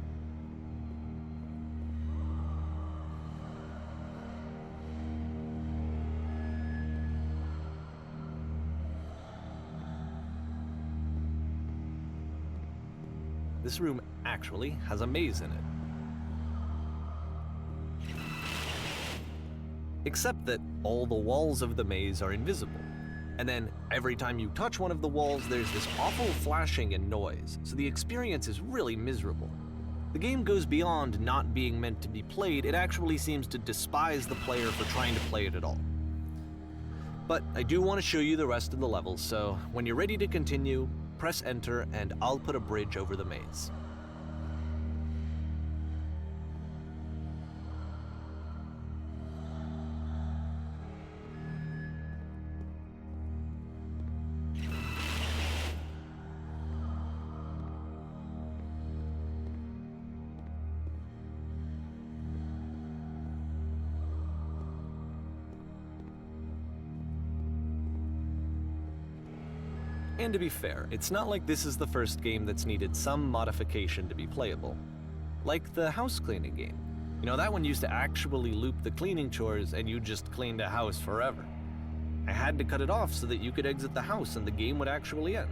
This room actually has a maze in it. Except that all the walls of the maze are invisible. And then every time you touch one of the walls, there's this awful flashing and noise, so the experience is really miserable. The game goes beyond not being meant to be played, it actually seems to despise the player for trying to play it at all. But I do want to show you the rest of the levels, so when you're ready to continue, press enter and I'll put a bridge over the maze. And to be fair, it's not like this is the first game that's needed some modification to be playable. Like the house cleaning game. You know, that one used to actually loop the cleaning chores and you just cleaned a house forever. I had to cut it off so that you could exit the house and the game would actually end.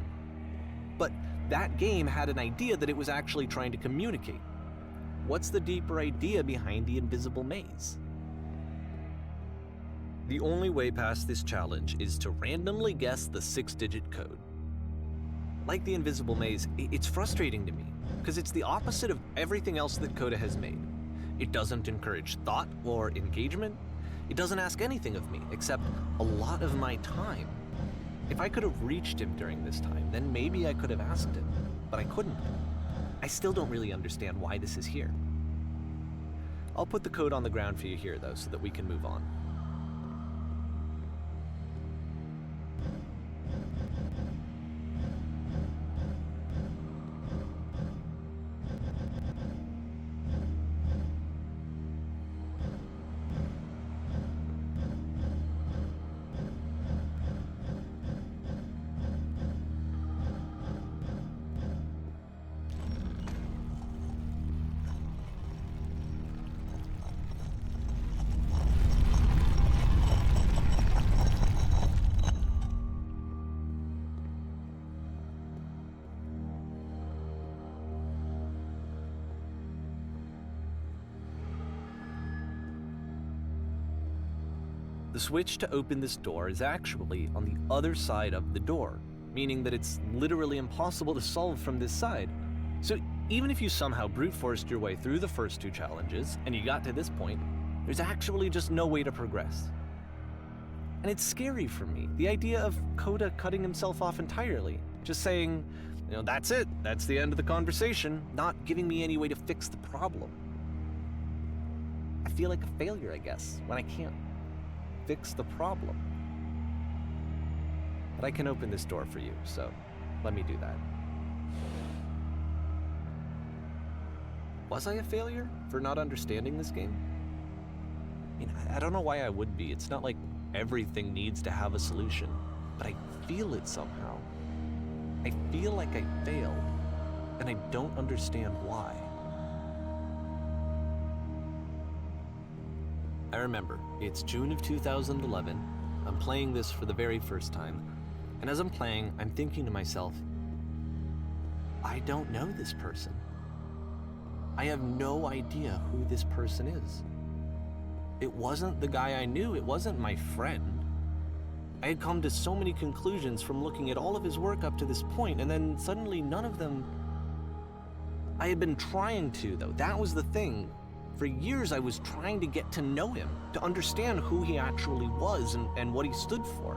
But that game had an idea that it was actually trying to communicate. What's the deeper idea behind the invisible maze? The only way past this challenge is to randomly guess the 6-digit code. Like the invisible maze, it's frustrating to me, because it's the opposite of everything else that Coda has made. It doesn't encourage thought or engagement. It doesn't ask anything of me, except a lot of my time. If I could have reached him during this time, then maybe I could have asked him, but I couldn't. I still don't really understand why this is here. I'll put the code on the ground for you here, though, so that we can move on. The switch to open this door is actually on the other side of the door, meaning that it's literally impossible to solve from this side. So even if you somehow brute forced your way through the first 2 challenges and you got to this point, there's actually just no way to progress. And it's scary for me, the idea of Coda cutting himself off entirely, just saying, you know, that's it, that's the end of the conversation, not giving me any way to fix the problem. I feel like a failure, I guess, when I can't fix the problem. But I can open this door for you, so let me do that. Was I a failure for not understanding this game? I mean, I don't know why I would be. It's not like everything needs to have a solution, but I feel it somehow. I feel like I failed, and I don't understand why. I remember, it's June of 2011, I'm playing this for the very first time, and as I'm playing, I'm thinking to myself, I don't know this person. I have no idea who this person is. It wasn't the guy I knew, it wasn't my friend. I had come to so many conclusions from looking at all of his work up to this point, and then suddenly none of them... I had been trying to, though, that was the thing. For years, I was trying to get to know him, to understand who he actually was and what he stood for.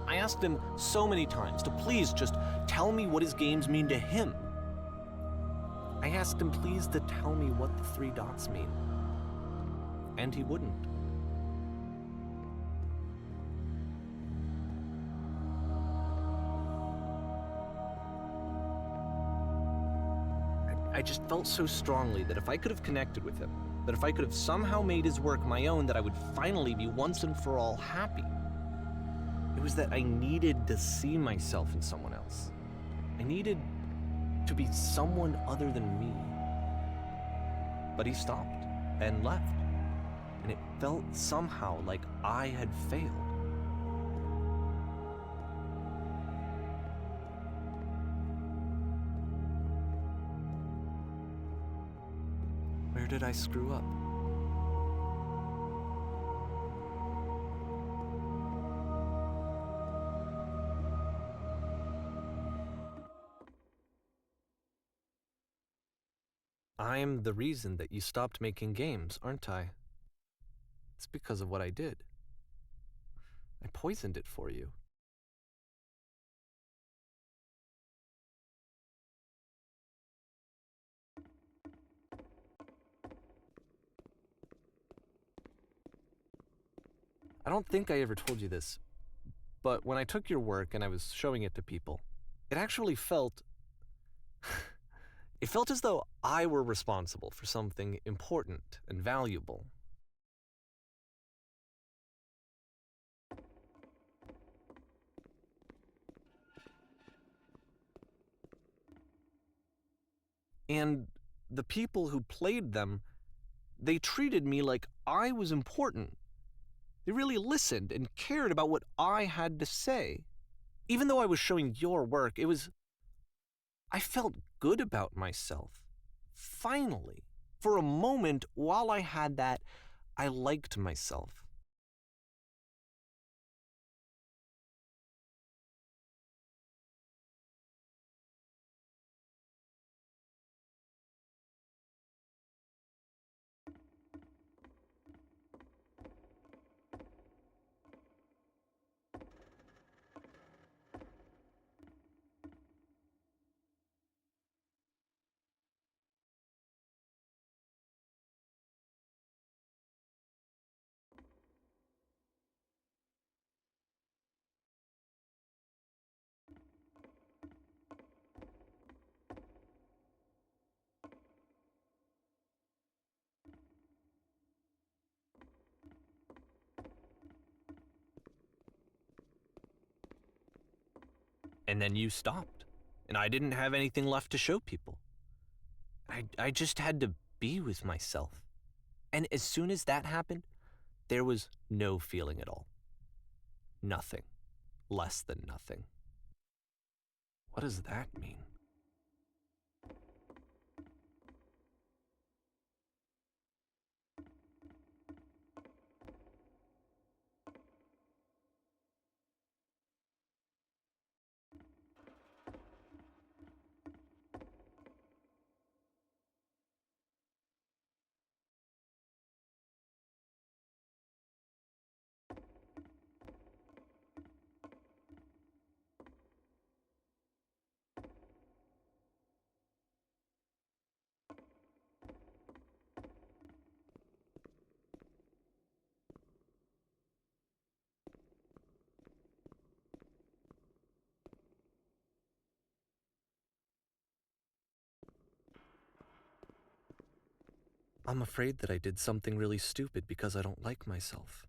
I asked him so many times to please just tell me what his games mean to him. I asked him please to tell me what the 3 dots mean. And he wouldn't. I just felt so strongly that if I could have connected with him, that if I could have somehow made his work my own, that I would finally be once and for all happy. It was that I needed to see myself in someone else. I needed to be someone other than me. But he stopped and left, and it felt somehow like I had failed. Where did I screw up? I'm the reason that you stopped making games, aren't I? It's because of what I did. I poisoned it for you. I don't think I ever told you this, but when I took your work and I was showing it to people, it actually felt... it felt as though I were responsible for something important and valuable. And the people who played them, they treated me like I was important. They really listened and cared about what I had to say. Even though I was showing your work, I felt good about myself. Finally, for a moment, while I had that, I liked myself. And then you stopped, and I didn't have anything left to show people. I just had to be with myself. And as soon as that happened, there was no feeling at all. Nothing. Less than nothing. What does that mean? I'm afraid that I did something really stupid because I don't like myself.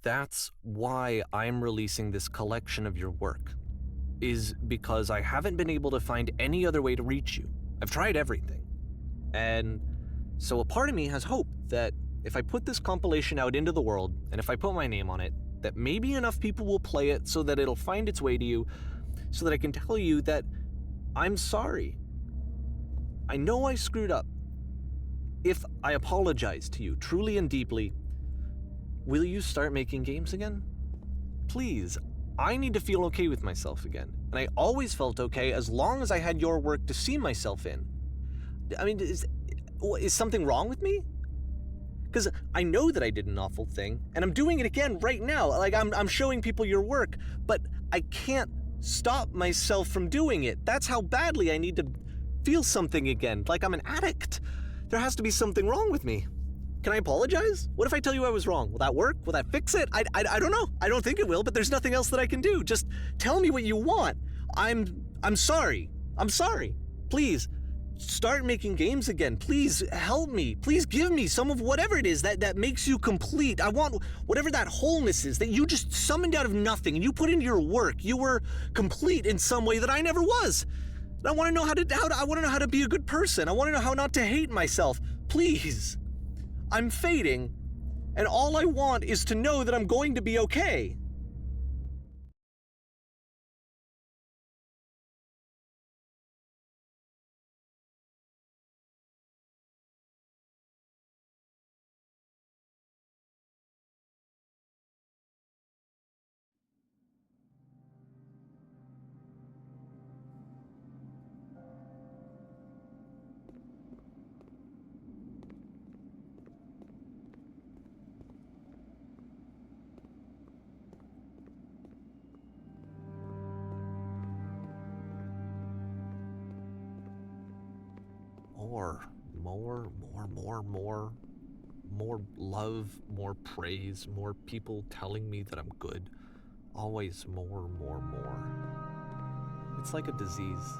That's why I'm releasing this collection of your work, is because I haven't been able to find any other way to reach you. I've tried everything. And so a part of me has hope that if I put this compilation out into the world, and if I put my name on it, that maybe enough people will play it so that it'll find its way to you, so that I can tell you that I'm sorry. I know I screwed up. If I apologize to you truly and deeply, will you start making games again? Please, I need to feel okay with myself again. And I always felt okay as long as I had your work to see myself in. I mean, is something wrong with me? Because I know that I did an awful thing, and I'm doing it again right now. Like, I'm showing people your work, but I can't stop myself from doing it. That's how badly I need to feel something again, like I'm an addict. There has to be something wrong with me. Can I apologize? What if I tell you I was wrong? Will that work? Will that fix it? I don't know. I don't think it will, but there's nothing else that I can do. Just tell me what you want. I'm sorry. I'm sorry. Please, start making games again. Please help me. Please give me some of whatever it is that makes you complete. I want whatever that wholeness is that you just summoned out of nothing and you put into your work. You were complete in some way that I never was. I want to know I want to know how to be a good person. I want to know how not to hate myself. Please. I'm fading, and all I want is to know that I'm going to be okay. Or more love, more praise, more people telling me that I'm good. Always more. It's like a disease.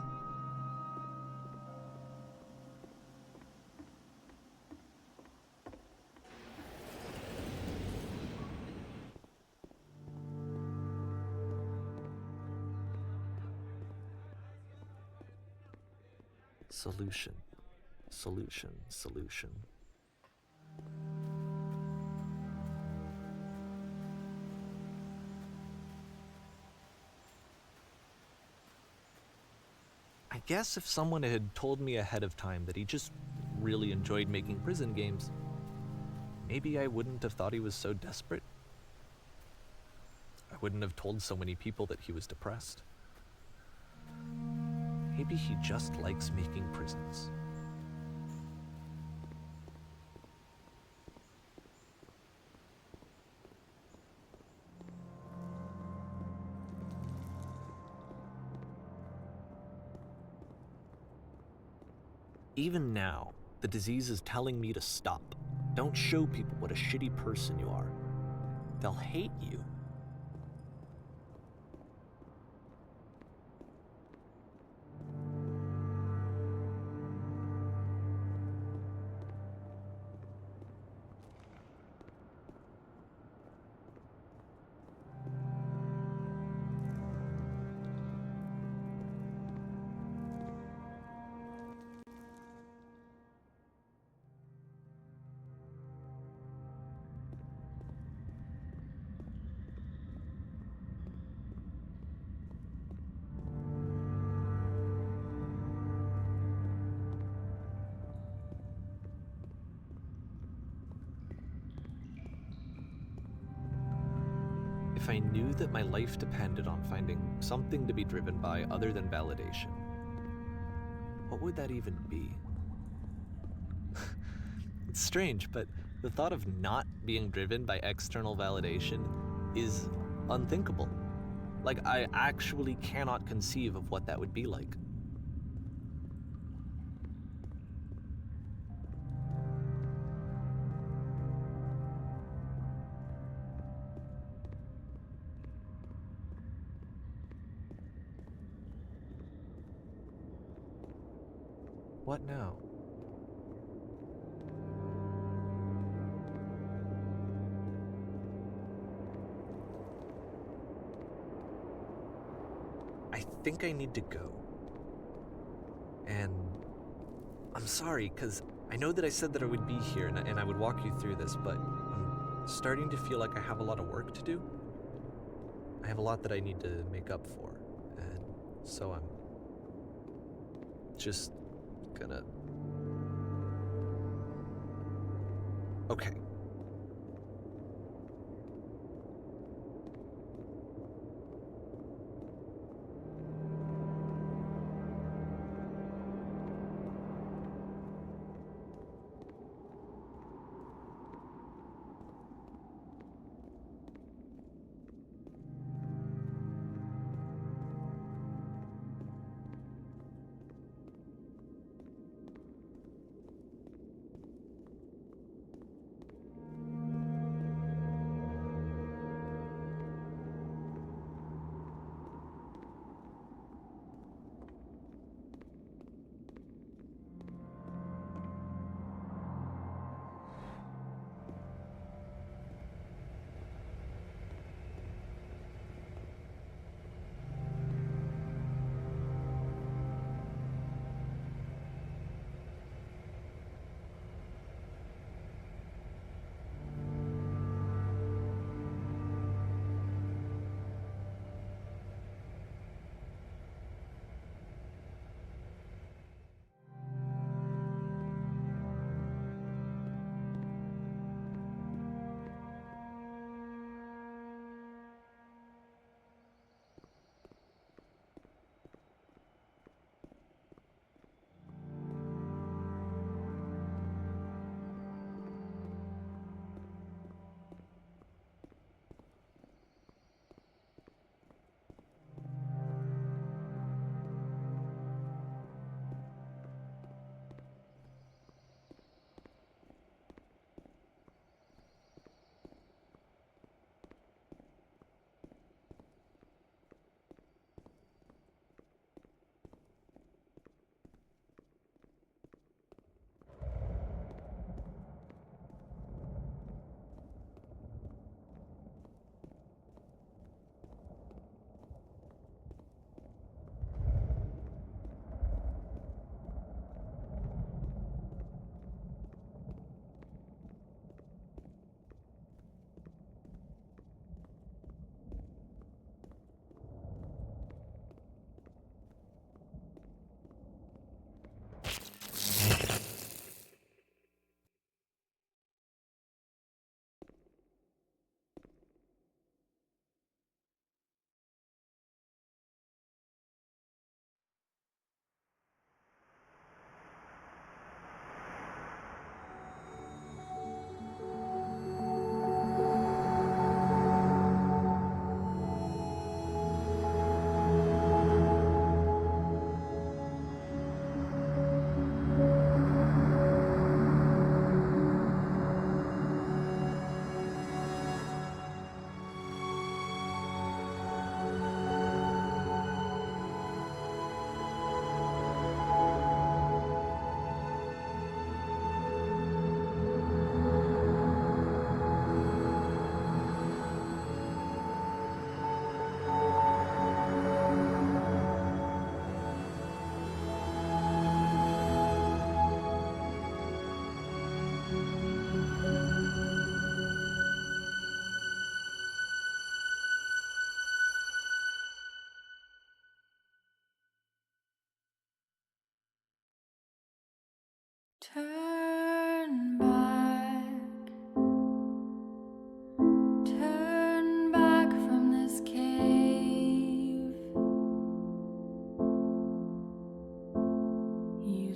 Solution. I guess if someone had told me ahead of time that he just really enjoyed making prison games, maybe I wouldn't have thought he was so desperate. I wouldn't have told so many people that he was depressed. Maybe he just likes making prisons. Even now, the disease is telling me to stop. Don't show people what a shitty person you are. They'll hate you. If I knew that my life depended on finding something to be driven by other than validation, what would that even be? It's strange, but the thought of not being driven by external validation is unthinkable. Like, I actually cannot conceive of what that would be like. What now? I think I need to go. And I'm sorry, because I know that I said that I would be here and I would walk you through this, but I'm starting to feel like I have a lot of work to do. I have a lot that I need to make up for, and so I'm just gonna... Okay.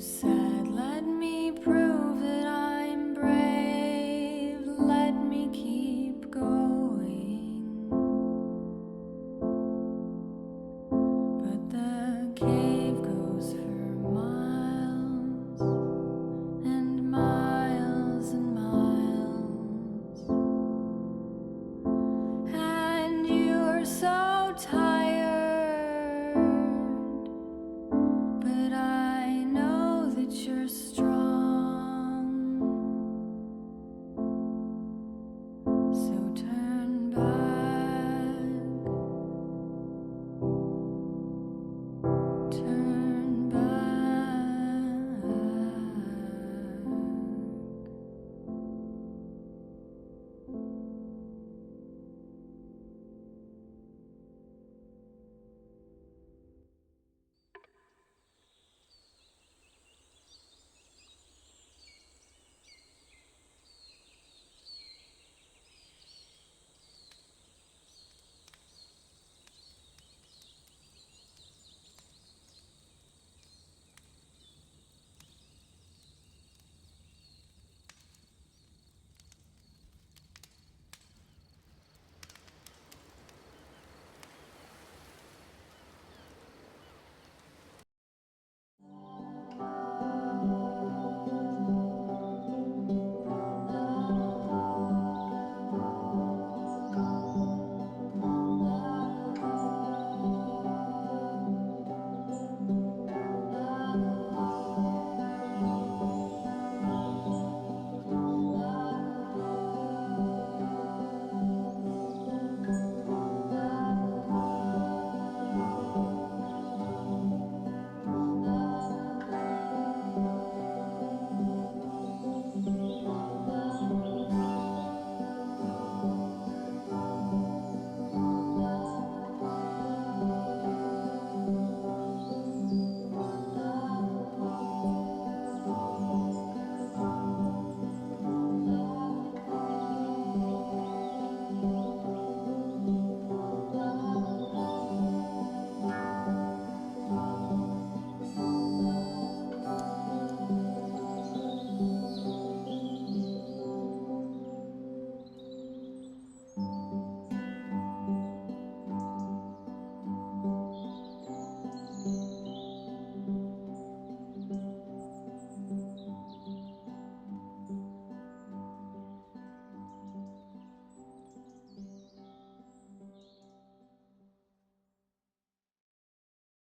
sad.